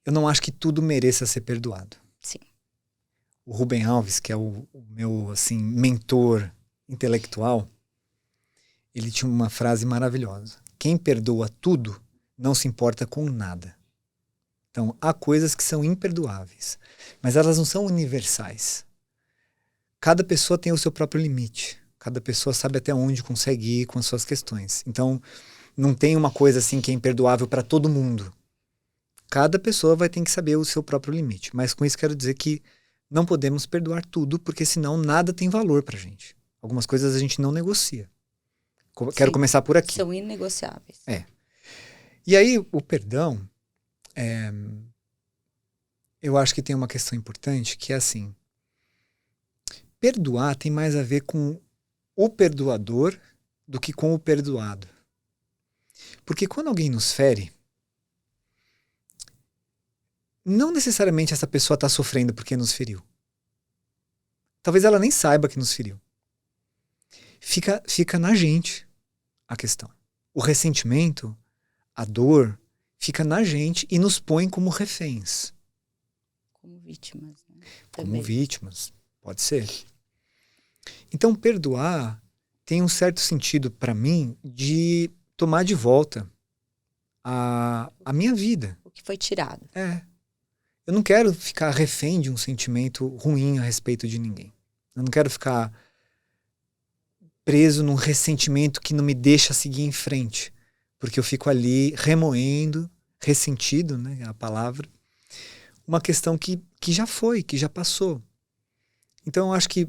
eu não acho que tudo mereça ser perdoado. Sim. O Rubem Alves, que é o meu assim, mentor intelectual, ele tinha uma frase maravilhosa. Quem perdoa tudo não se importa com nada. Então, há coisas que são imperdoáveis, mas elas não são universais. Cada pessoa tem o seu próprio limite. Cada pessoa sabe até onde consegue ir com as suas questões. Então, não tem uma coisa assim que é imperdoável para todo mundo. Cada pessoa vai ter que saber o seu próprio limite. Mas com isso quero dizer que não podemos perdoar tudo, porque senão nada tem valor pra gente. Algumas coisas a gente não negocia. Quero começar por aqui. São inegociáveis. E aí, o perdão, eu acho que tem uma questão importante, que é assim, perdoar tem mais a ver com o perdoador do que com o perdoado. Porque quando alguém nos fere, não necessariamente essa pessoa está sofrendo porque nos feriu. Talvez ela nem saiba que nos feriu. Fica na gente a questão. O ressentimento, a dor, fica na gente e nos põe como reféns. Como vítimas, né? Como vítimas, pode ser. Então, perdoar tem um certo sentido para mim de tomar de volta a minha vida. O que foi tirado. Eu não quero ficar refém de um sentimento ruim a respeito de ninguém. Eu não quero ficar preso num ressentimento que não me deixa seguir em frente. Porque eu fico ali remoendo, ressentido, né, a palavra, uma questão que já foi, que já passou. Então eu acho que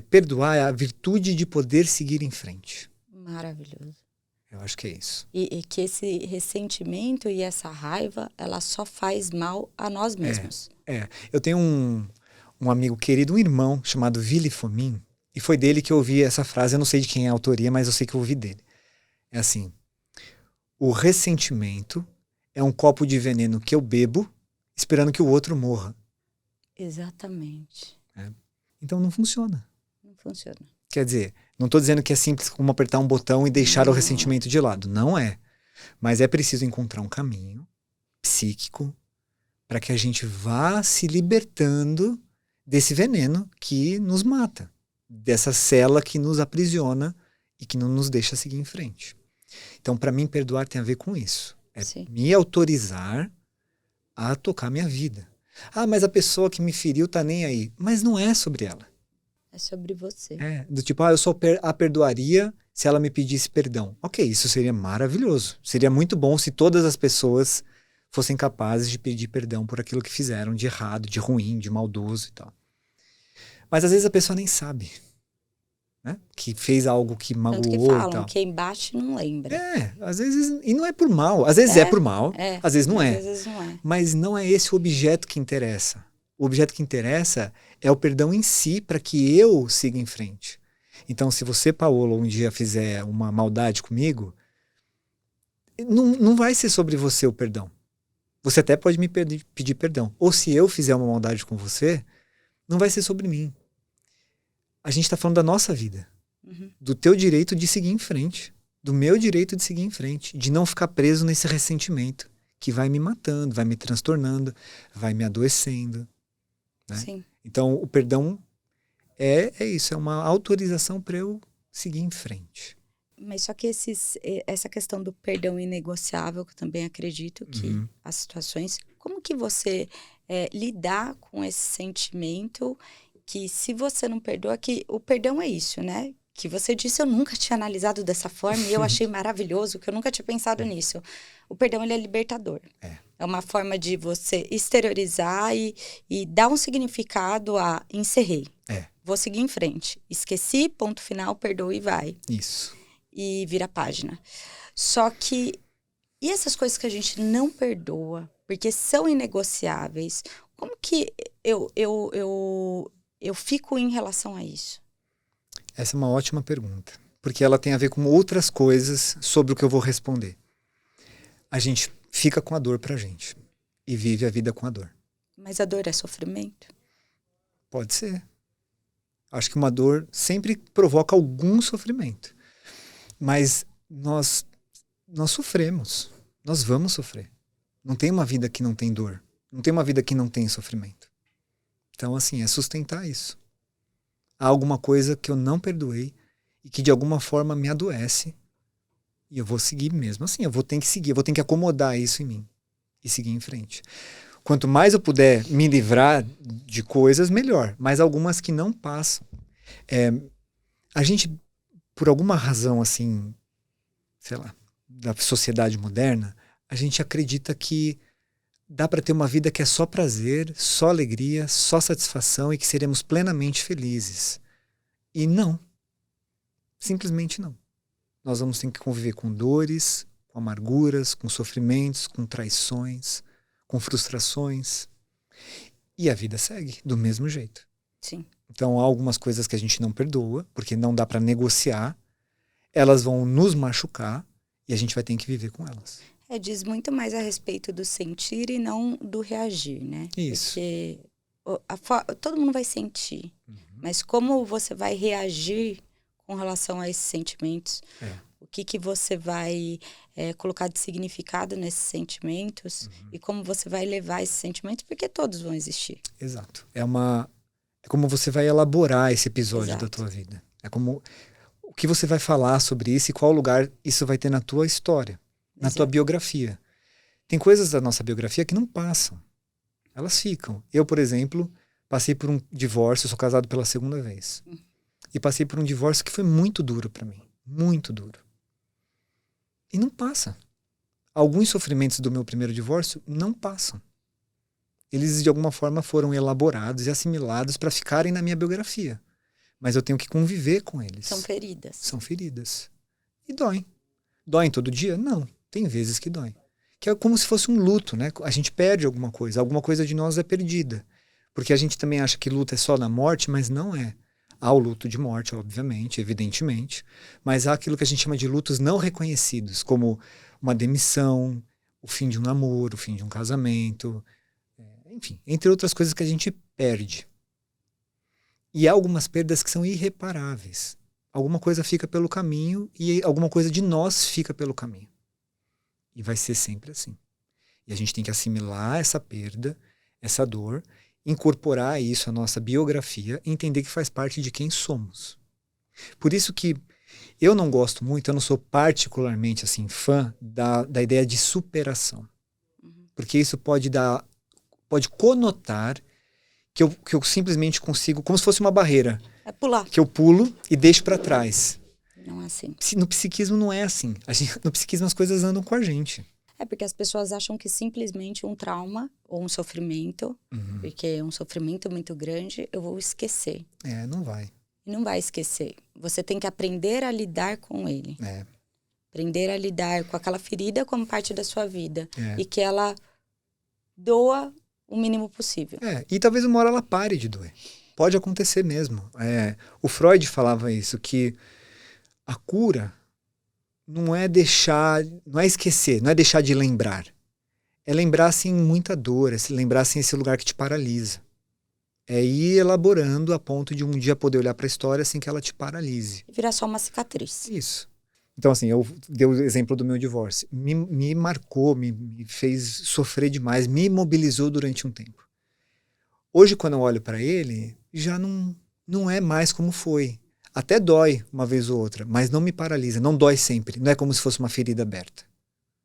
perdoar é a virtude de poder seguir em frente. Maravilhoso. Eu acho que é isso. E que esse ressentimento e essa raiva, ela só faz mal a nós mesmos. Eu tenho um amigo querido, um irmão, chamado Vili Fomin, e foi dele que eu ouvi essa frase. Eu não sei de quem é a autoria, mas eu sei que eu ouvi dele. É assim: o ressentimento é um copo de veneno que eu bebo esperando que o outro morra. Exatamente. Então não funciona. Não funciona. Quer dizer, não estou dizendo que é simples como apertar um botão e deixar o ressentimento de lado. Não é. Mas é preciso encontrar um caminho psíquico para que a gente vá se libertando desse veneno que nos mata, dessa cela que nos aprisiona e que não nos deixa seguir em frente. Então, para mim, perdoar tem a ver com isso. É Sim. me autorizar a tocar minha vida. Ah, mas a pessoa que me feriu tá nem aí. Mas não é sobre ela. É sobre você. Do tipo, eu só a perdoaria se ela me pedisse perdão. Ok, isso seria maravilhoso. Seria muito bom se todas as pessoas fossem capazes de pedir perdão por aquilo que fizeram de errado, de ruim, de maldoso e tal. Mas às vezes a pessoa nem sabe, né? Que fez algo que magoou. Tanto que falam, e tal. quem bate não lembra. Às vezes, e não é por mal. Às vezes é por mal, às vezes não é. Às vezes não é. Mas não é esse o objeto que interessa. O objeto que interessa é o perdão em si para que eu siga em frente. Então, se você, Paola, um dia fizer uma maldade comigo, não vai ser sobre você o perdão. Você até pode me pedir perdão. Ou se eu fizer uma maldade com você, não vai ser sobre mim. A gente está falando da nossa vida. Do teu direito de seguir em frente. Do meu direito de seguir em frente. De não ficar preso nesse ressentimento que vai me matando, vai me transtornando, vai me adoecendo. Né? Sim. Então, o perdão é isso. É uma autorização para eu seguir em frente. Mas só que essa questão do perdão inegociável, que eu também acredito que as situações... Como que você lidar com esse sentimento que se você não perdoa... Que o perdão é isso, né? Que você disse, eu nunca tinha analisado dessa forma e eu achei maravilhoso, que eu nunca tinha pensado nisso. O perdão, ele é libertador. É uma forma de você exteriorizar e dar um significado a encerrei. Vou seguir em frente. Esqueci, ponto final, perdoe e vai. Isso. E vira a página. Só que, e essas coisas que a gente não perdoa, porque são inegociáveis, como que eu fico em relação a isso? Essa é uma ótima pergunta, porque ela tem a ver com outras coisas sobre o que eu vou responder. A gente fica com a dor pra gente e vive a vida com a dor. Mas a dor é sofrimento? Pode ser. Acho que uma dor sempre provoca algum sofrimento. Mas nós sofremos. Nós vamos sofrer. Não tem uma vida que não tem dor. Não tem uma vida que não tem sofrimento. Então, assim, é sustentar isso. Há alguma coisa que eu não perdoei e que de alguma forma me adoece. E eu vou seguir mesmo assim. Eu vou ter que seguir. Eu vou ter que acomodar isso em mim. E seguir em frente. Quanto mais eu puder me livrar de coisas, melhor. Mas algumas que não passam. A gente... Por alguma razão, assim, sei lá, da sociedade moderna, a gente acredita que dá para ter uma vida que é só prazer, só alegria, só satisfação e que seremos plenamente felizes. E não. Simplesmente não. Nós vamos ter que conviver com dores, com amarguras, com sofrimentos, com traições, com frustrações. E a vida segue do mesmo jeito. Sim. Então, há algumas coisas que a gente não perdoa, porque não dá para negociar. Elas vão nos machucar e a gente vai ter que viver com elas. Diz muito mais a respeito do sentir e não do reagir, né? Isso. Porque todo mundo vai sentir. Mas como você vai reagir com relação a esses sentimentos? O que você vai colocar de significado nesses sentimentos? E como você vai levar esses sentimentos? Porque todos vão existir. Exato. É como você vai elaborar esse episódio Exato. da tua vida. É como o que você vai falar sobre isso e qual lugar isso vai ter na tua história, na Exato. tua biografia. Tem coisas da nossa biografia que não passam. Elas ficam. Eu, por exemplo, passei por um divórcio, sou casado pela segunda vez. E passei por um divórcio que foi muito duro para mim. Muito duro. E não passa. Alguns sofrimentos do meu primeiro divórcio não passam. Eles, de alguma forma, foram elaborados e assimilados para ficarem na minha biografia. Mas eu tenho que conviver com eles. São feridas. São feridas. E dói. Dói todo dia? Não, tem vezes que dói. Que é como se fosse um luto, né? A gente perde alguma coisa de nós é perdida. Porque a gente também acha que luto é só na morte, mas não é. Há o luto de morte, obviamente, evidentemente, mas há aquilo que a gente chama de lutos não reconhecidos, como uma demissão, o fim de um namoro, o fim de um casamento, enfim, entre outras coisas que a gente perde. E há algumas perdas que são irreparáveis. Alguma coisa fica pelo caminho e alguma coisa de nós fica pelo caminho. E vai ser sempre assim. E a gente tem que assimilar essa perda, essa dor, incorporar isso à nossa biografia e entender que faz parte de quem somos. Por isso que eu não gosto muito, eu não sou particularmente assim, fã da ideia de superação. Porque isso pode conotar que eu simplesmente consigo, como se fosse uma barreira. É pular. Que eu pulo e deixo para trás. Não é assim. No psiquismo não é assim. No psiquismo as coisas andam com a gente. É porque as pessoas acham que simplesmente um trauma ou um sofrimento, porque é um sofrimento muito grande, eu vou esquecer. Não vai. Não vai esquecer. Você tem que aprender a lidar com ele. Aprender a lidar com aquela ferida como parte da sua vida. E que ela doa o mínimo possível. E talvez uma hora ela pare de doer. Pode acontecer mesmo. O Freud falava isso, que a cura não é esquecer, não é deixar de lembrar. É lembrar sem muita dor, é lembrar sem esse lugar que te paralisa. É ir elaborando a ponto de um dia poder olhar para a história sem que ela te paralise. E virar só uma cicatriz. Isso. Então, assim, eu dei o exemplo do meu divórcio. Me marcou, me fez sofrer demais, me imobilizou durante um tempo. Hoje, quando eu olho para ele, já não é mais como foi. Até dói uma vez ou outra, mas não me paralisa, não dói sempre. Não é como se fosse uma ferida aberta.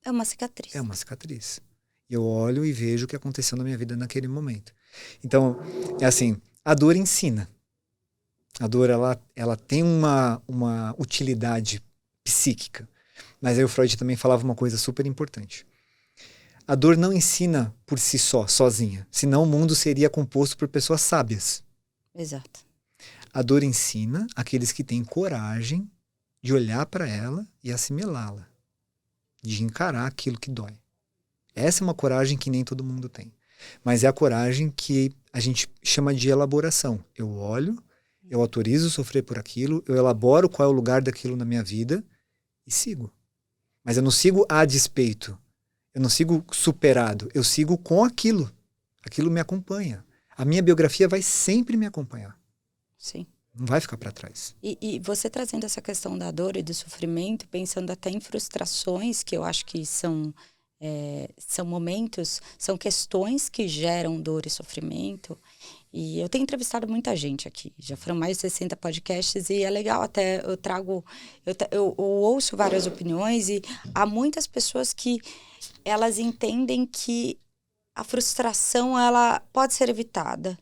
É uma cicatriz. É uma cicatriz. Eu olho e vejo o que aconteceu na minha vida naquele momento. Então, é assim, a dor ensina. A dor, ela tem uma utilidade psíquica. Mas aí o Freud também falava uma coisa super importante. A dor não ensina por si só, sozinha. Senão o mundo seria composto por pessoas sábias. Exato. A dor ensina aqueles que têm coragem de olhar para ela e assimilá-la. De encarar aquilo que dói. Essa é uma coragem que nem todo mundo tem. Mas é a coragem que a gente chama de elaboração. Eu olho, eu autorizo sofrer por aquilo, eu elaboro qual é o lugar daquilo na minha vida e sigo. Mas eu não sigo a despeito. Eu não sigo superado. Eu sigo com aquilo. Aquilo me acompanha. A minha biografia vai sempre me acompanhar. Sim. Não vai ficar para trás. E você trazendo essa questão da dor e do sofrimento, pensando até em frustrações, que eu acho que são momentos, são questões que geram dor e sofrimento. E eu tenho entrevistado muita gente aqui. Já foram mais de 60 podcasts e é legal até, eu ouço várias opiniões e há muitas pessoas que elas entendem que a frustração, ela pode ser evitada.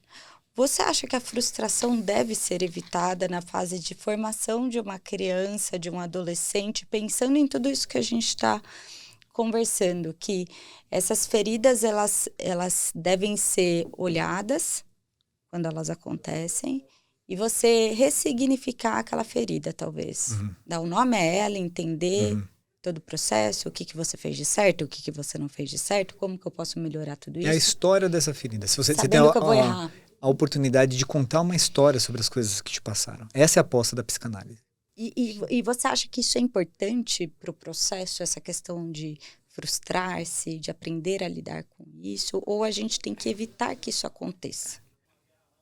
Você acha que a frustração deve ser evitada na fase de formação de uma criança, de um adolescente, pensando em tudo isso que a gente está conversando, que essas feridas, elas devem ser olhadas quando elas acontecem e você ressignificar aquela ferida, talvez. Dar um nome a ela, entender todo o processo, o que você fez de certo, o que você não fez de certo, como que eu posso melhorar tudo isso. É a história dessa ferida. Se você tem que eu vou errar. A oportunidade de contar uma história sobre as coisas que te passaram. Essa é a aposta da psicanálise. E você acha que isso é importante para o processo, essa questão de frustrar-se, de aprender a lidar com isso, ou a gente tem que evitar que isso aconteça?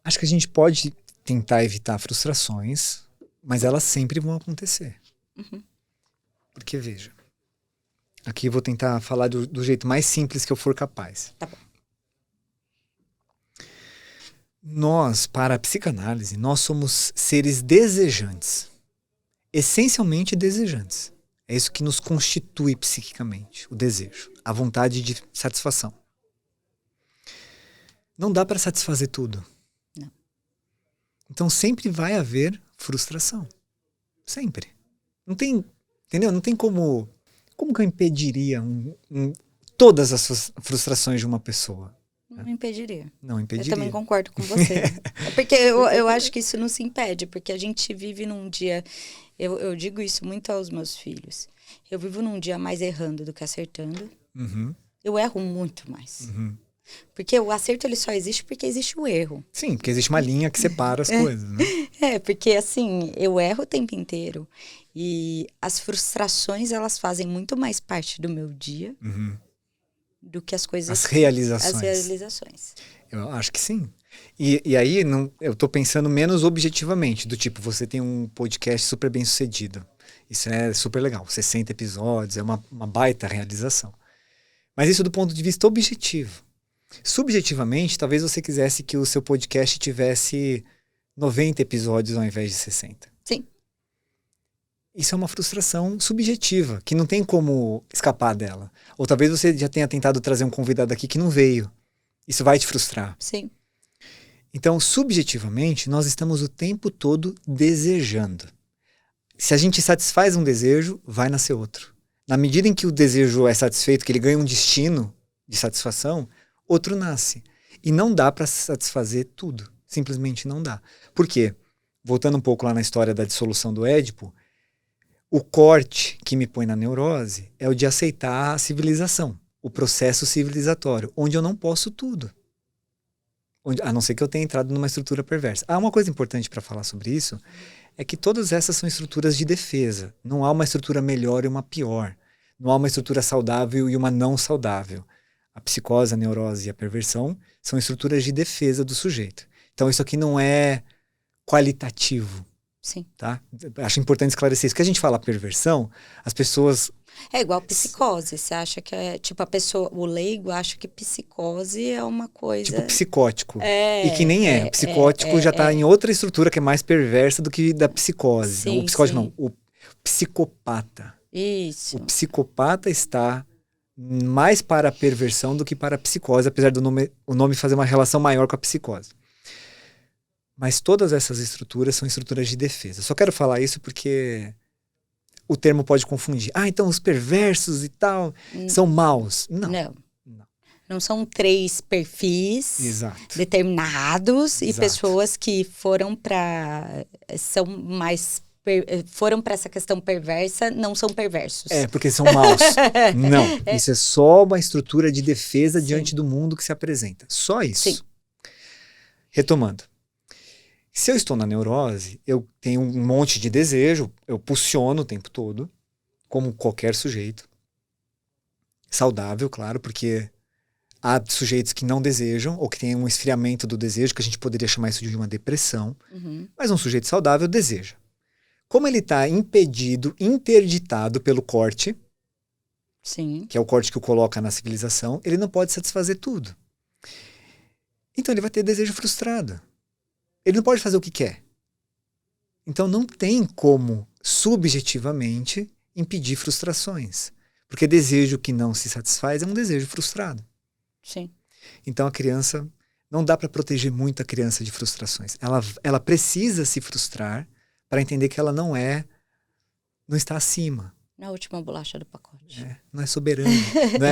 Acho que a gente pode tentar evitar frustrações, mas elas sempre vão acontecer. Porque, veja, aqui eu vou tentar falar do jeito mais simples que eu for capaz. Tá bom. Nós, para a psicanálise, nós somos seres desejantes. Essencialmente desejantes. É isso que nos constitui psiquicamente, o desejo, a vontade de satisfação. Não dá para satisfazer tudo. Não. Então sempre vai haver frustração. Sempre. Não tem, entendeu? Não tem como que eu impediria todas as frustrações de uma pessoa. Não impediria. Não impediria. Eu também concordo com você. Porque eu acho que isso não se impede, porque a gente vive num dia... Eu digo isso muito aos meus filhos. Eu vivo num dia mais errando do que acertando. Uhum. Eu erro muito mais. Uhum. Porque o acerto ele só existe porque existe o erro. Sim, porque existe uma linha que separa as coisas, né? Porque assim, eu erro o tempo inteiro. E as frustrações, elas fazem muito mais parte do meu dia do que as coisas... As realizações. As realizações. Eu acho que sim. E aí, eu tô pensando menos objetivamente, do tipo, você tem um podcast super bem sucedido. Isso é super legal. 60 episódios, é uma baita realização. Mas isso do ponto de vista objetivo. Subjetivamente, talvez você quisesse que o seu podcast tivesse 90 episódios ao invés de 60. Sim. Isso é uma frustração subjetiva, que não tem como escapar dela. Ou talvez você já tenha tentado trazer um convidado aqui que não veio. Isso vai te frustrar. Sim. Então, subjetivamente, nós estamos o tempo todo desejando. Se a gente satisfaz um desejo, vai nascer outro. Na medida em que o desejo é satisfeito, que ele ganha um destino de satisfação, outro nasce. E não dá para satisfazer tudo. Simplesmente não dá. Por quê? Voltando um pouco lá na história da dissolução do Édipo, o corte que me põe na neurose é o de aceitar a civilização, o processo civilizatório, onde eu não posso tudo. A não ser que eu tenha entrado numa estrutura perversa. Uma coisa importante para falar sobre isso é que todas essas são estruturas de defesa. Não há uma estrutura melhor e uma pior. Não há uma estrutura saudável e uma não saudável. A psicose, a neurose e a perversão são estruturas de defesa do sujeito. Então isso aqui não é qualitativo. Sim. Tá? Acho importante esclarecer isso. Que a gente fala perversão, as pessoas... É igual psicose. Você acha que é... Tipo, a pessoa... O leigo acha que psicose é uma coisa... Tipo psicótico. E que nem é. Psicótico já está em outra estrutura que é mais perversa do que da psicose. Sim, o psicótico sim. não. O psicopata. Isso. O psicopata está mais para a perversão do que para a psicose, apesar do o nome fazer uma relação maior com a psicose. Mas todas essas estruturas são estruturas de defesa. Só quero falar isso porque o termo pode confundir. Então os perversos e tal são maus. Não. Não são 3 perfis Exato. determinados Exato. E pessoas que foram para... São mais... Foram para essa questão perversa, não são perversos. Porque são maus. Não. Isso é só uma estrutura de defesa diante do mundo que se apresenta. Só isso. Sim. Retomando. Se eu estou na neurose, eu tenho um monte de desejo, eu pulsiono o tempo todo, como qualquer sujeito. Saudável, claro, porque há sujeitos que não desejam, ou que têm um esfriamento do desejo, que a gente poderia chamar isso de uma depressão. Mas um sujeito saudável deseja. Como ele está impedido, interditado pelo corte, Sim. que é o corte que o coloca na civilização, ele não pode satisfazer tudo. Então ele vai ter desejo frustrado. Ele não pode fazer o que quer. Então não tem como, subjetivamente, impedir frustrações. Porque desejo que não se satisfaz é um desejo frustrado. Sim. Então a criança, não dá para proteger muito a criança de frustrações. Ela precisa se frustrar para entender que ela não está acima. Na última bolacha do pacote. Não é soberana. Não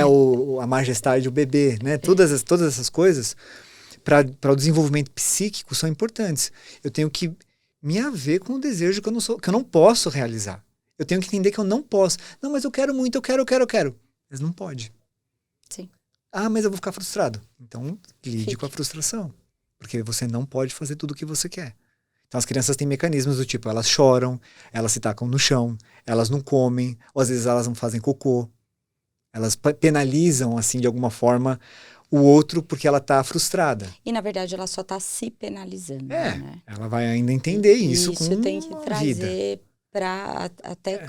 é a majestade do bebê. Né? Todas essas coisas... Para o desenvolvimento psíquico são importantes. Eu tenho que me haver com o desejo que eu não posso realizar. Eu tenho que entender que eu não posso. Não, mas eu quero muito, eu quero. Mas não pode. Sim. Mas eu vou ficar frustrado. Então, lide com a frustração. Porque você não pode fazer tudo o que você quer. Então, as crianças têm mecanismos do tipo, elas choram, elas se tacam no chão, elas não comem, ou às vezes elas não fazem cocô. Elas penalizam, assim, de alguma forma... o outro porque ela está frustrada. E, na verdade, ela só está se penalizando. Né? Ela vai ainda entender isso com tem que trazer para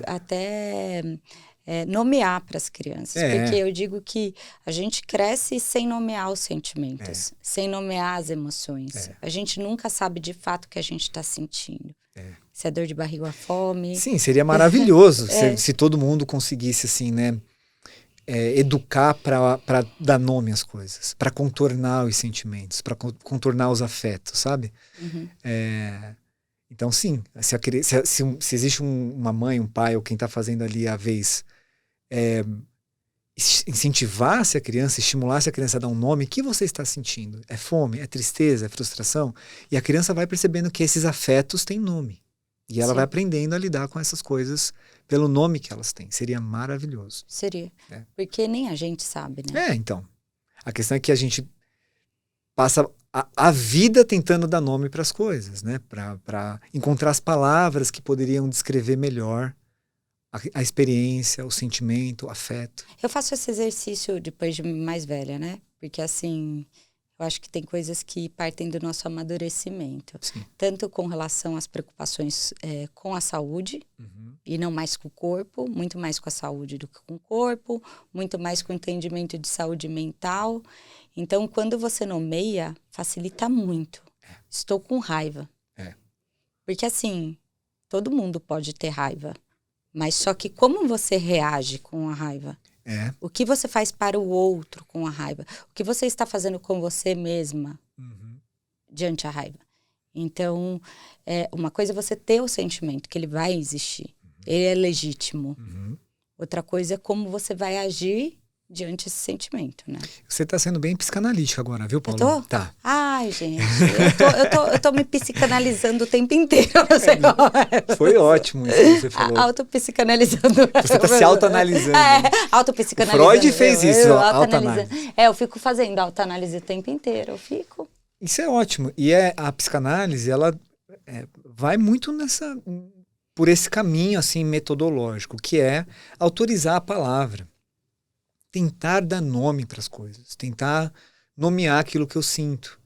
até nomear para as crianças. Porque eu digo que a gente cresce sem nomear os sentimentos, sem nomear as emoções. A gente nunca sabe de fato o que a gente está sentindo. Se é dor de barriga ou a fome. Sim, seria maravilhoso se todo mundo conseguisse, assim, né? Educar para dar nome às coisas, para contornar os sentimentos, para contornar os afetos, sabe? Então, sim, se existe uma mãe, um pai, ou quem está fazendo ali a vez, incentivasse a criança, estimulasse a criança a dar um nome, o que você está sentindo? É fome? É tristeza? É frustração? E a criança vai percebendo que esses afetos têm nome. E ela vai aprendendo a lidar com essas coisas pelo nome que elas têm. Seria maravilhoso. Seria. Porque nem a gente sabe, né? Então. A questão é que a gente passa a vida tentando dar nome para as coisas, né? Para encontrar as palavras que poderiam descrever melhor a experiência, o sentimento, o afeto. Eu faço esse exercício depois de mais velha, né? Porque assim, eu acho que tem coisas que partem do nosso amadurecimento. Sim. Tanto com relação às preocupações com a saúde, e não mais com o corpo, muito mais com a saúde do que com o corpo, muito mais com o entendimento de saúde mental. Então, quando você nomeia, facilita muito. Estou com raiva. Porque assim, todo mundo pode ter raiva. Mas só que como você reage com a raiva? O que você faz para o outro com a raiva? O que você está fazendo com você mesma diante da raiva? Então, uma coisa é você ter o sentimento, que ele vai existir. Ele é legítimo. Outra coisa é como você vai agir diante desse sentimento, né? Você está sendo bem psicanalítica agora, viu, Paulo? Eu tô? Tá. Ai, gente, eu tô me psicanalizando o tempo inteiro. Foi ótimo isso que você falou. Autopsicanalizando. Você está se autoanalisando. Autopsicanalizando. Freud fez isso, autoanálise. Eu fico fazendo autoanálise o tempo inteiro, eu fico. Isso é ótimo. E a psicanálise, ela vai muito por esse caminho assim metodológico, que é autorizar a palavra. Tentar dar nome para as coisas, tentar nomear aquilo que eu sinto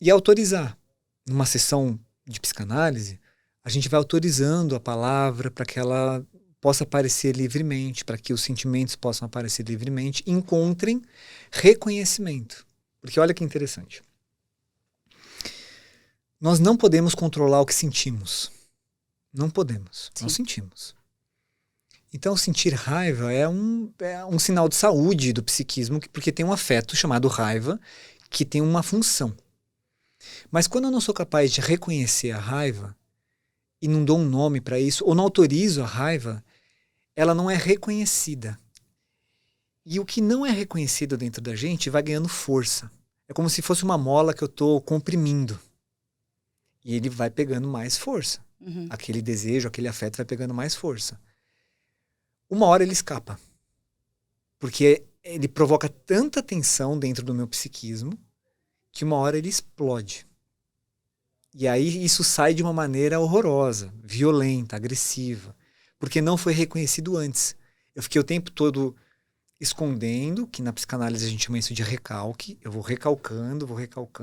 e autorizar. Numa sessão de psicanálise, a gente vai autorizando a palavra para que ela possa aparecer livremente, para que os sentimentos possam aparecer livremente, encontrem reconhecimento. Porque olha que interessante. Nós não podemos controlar o que sentimos. Não podemos. Sim. Nós sentimos. Então, sentir raiva é um sinal de saúde do psiquismo, porque tem um afeto chamado raiva, que tem uma função. Mas quando eu não sou capaz de reconhecer a raiva, e não dou um nome para isso, ou não autorizo a raiva, ela não é reconhecida. E o que não é reconhecido dentro da gente vai ganhando força. É como se fosse uma mola que eu estou comprimindo. E ele vai pegando mais força. Aquele desejo, aquele afeto vai pegando mais força. Uma hora ele escapa. Porque ele provoca tanta tensão dentro do meu psiquismo que uma hora ele explode. E aí isso sai de uma maneira horrorosa, violenta, agressiva. Porque não foi reconhecido antes. Eu fiquei o tempo todo escondendo, que na psicanálise a gente chama isso de recalque. Eu vou recalcando,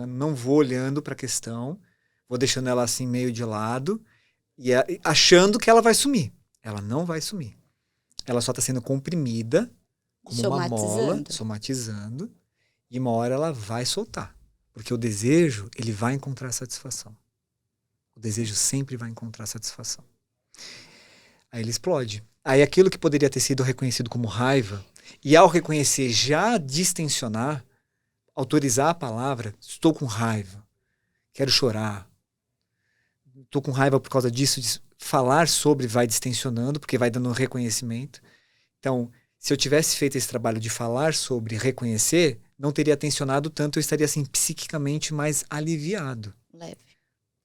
não vou olhando para a questão, vou deixando ela assim meio de lado e achando que ela vai sumir. Ela não vai sumir. Ela só está sendo comprimida como uma mola, somatizando, e uma hora ela vai soltar. Porque o desejo, ele vai encontrar satisfação. O desejo sempre vai encontrar satisfação. Aí ele explode. Aí aquilo que poderia ter sido reconhecido como raiva, e ao reconhecer já distensionar, autorizar a palavra, estou com raiva, quero chorar, estou com raiva por causa disso, falar sobre vai distensionando, porque vai dando reconhecimento. Então, se eu tivesse feito esse trabalho de falar sobre reconhecer, não teria tensionado tanto, eu estaria assim psiquicamente mais aliviado. Leve.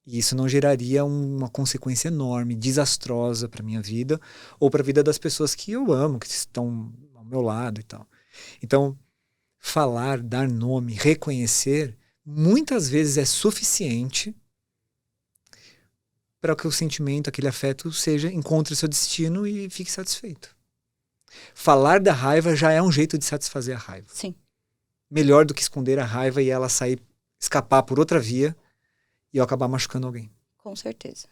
E isso não geraria uma consequência enorme, desastrosa para minha vida ou para a vida das pessoas que eu amo, que estão ao meu lado e tal. Então, falar, dar nome, reconhecer, muitas vezes é suficiente para que o sentimento, aquele afeto, encontre seu destino e fique satisfeito. Falar da raiva já é um jeito de satisfazer a raiva. Sim. Melhor do que esconder a raiva e ela escapar por outra via e eu acabar machucando alguém. Com certeza.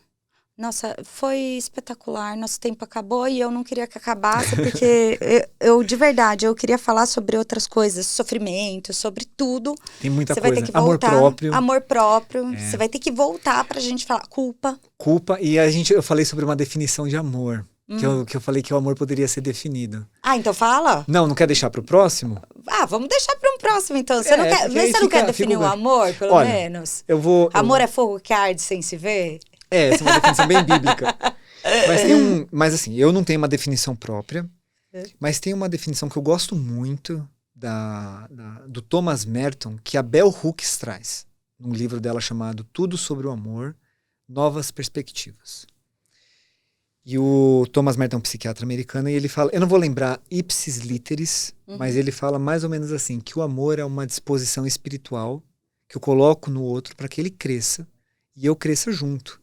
Nossa, foi espetacular. Nosso tempo acabou e eu não queria que acabasse, porque eu de verdade, eu queria falar sobre outras coisas, sofrimento, sobre tudo. Tem muita Você coisa. Vai ter que voltar, amor próprio. É. Você vai ter que voltar pra gente falar culpa. Culpa, e eu falei sobre uma definição de amor. Que eu falei que o amor poderia ser definido. Ah, então fala. Não quer deixar pro próximo? Ah, vamos deixar para um próximo, então. Você não quer, mas você não quer definir o amor, pelo menos? Amor é fogo que arde sem se ver? Essa é uma definição bem bíblica. Mas assim, eu não tenho uma definição própria. Mas tem uma definição que eu gosto muito do Thomas Merton, que a Bell Hooks traz, num livro dela chamado Tudo sobre o Amor, Novas Perspectivas. E o Thomas Merton é um psiquiatra americano, e ele fala, eu não vou lembrar ipsis literis, mas ele fala mais ou menos assim, que o amor é uma disposição espiritual que eu coloco no outro para que ele cresça e eu cresça junto.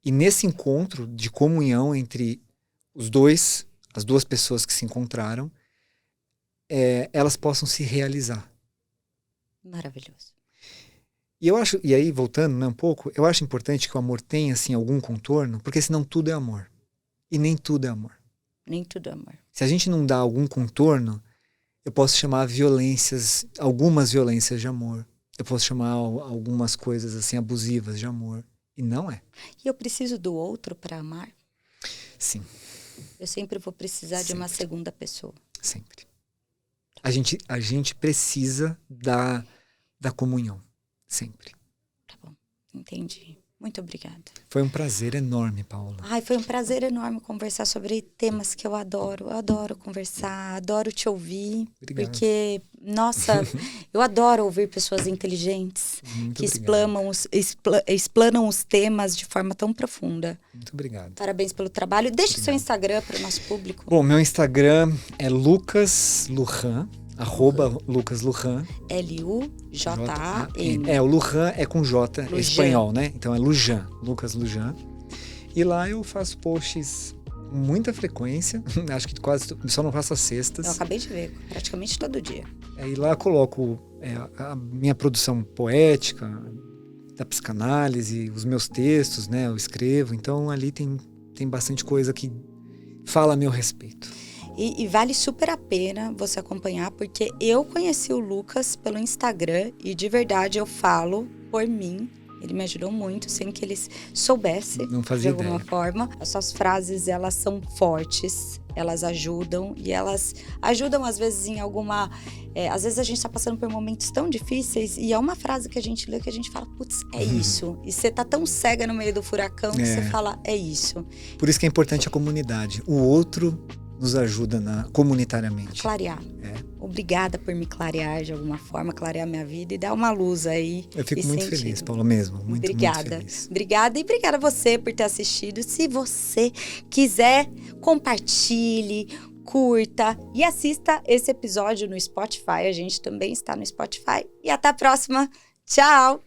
E nesse encontro de comunhão entre os dois, as duas pessoas que se encontraram, elas possam se realizar. Maravilhoso. E eu acho, e aí voltando, né, um pouco, eu acho importante que o amor tenha assim algum contorno, porque senão tudo é amor. E nem tudo é amor. Nem tudo é amor. Se a gente não dá algum contorno, eu posso chamar algumas violências de amor. Eu posso chamar algumas coisas assim abusivas de amor. E não é. E eu preciso do outro para amar? Sim. Eu sempre vou precisar de uma segunda pessoa. Sempre. A gente precisa da comunhão. Sempre. Tá bom. Entendi. Muito obrigada. Foi um prazer enorme, Paula. Foi um prazer enorme conversar sobre temas que eu adoro. Eu adoro conversar, adoro te ouvir. Obrigado. Porque, nossa, eu adoro ouvir pessoas inteligentes que explanam os temas de forma tão profunda. Muito obrigado. Parabéns pelo trabalho. Deixe seu Instagram para o nosso público. Bom, meu Instagram é Lucas Lujan. @Lucas Lujan. Lujan. O Lujan é com J, é espanhol, né? Então é Lujan, Lucas Lujan. E lá eu faço posts com muita frequência, acho que só não faço às sextas. Eu acabei de ver, praticamente todo dia. E lá coloco a minha produção poética, da psicanálise, os meus textos, né? Eu escrevo, então ali tem bastante coisa que fala a meu respeito. E vale super a pena você acompanhar, porque eu conheci o Lucas pelo Instagram e de verdade eu falo por mim. Ele me ajudou muito, sem que ele soubesse de alguma forma. As suas frases, elas são fortes, elas ajudam e elas ajudam às vezes em alguma... às vezes a gente está passando por momentos tão difíceis e é uma frase que a gente lê que a gente fala, putz, é isso. E você tá tão cega no meio do furacão que você fala, é isso. Por isso que é importante a comunidade. O outro nos ajuda comunitariamente. Clarear. Obrigada por me clarear de alguma forma, clarear minha vida e dar uma luz aí. Eu fico muito feliz, Paula, mesmo. Muito feliz. Obrigada e obrigada a você por ter assistido. Se você quiser, compartilhe, curta e assista esse episódio no Spotify. A gente também está no Spotify. E até a próxima. Tchau!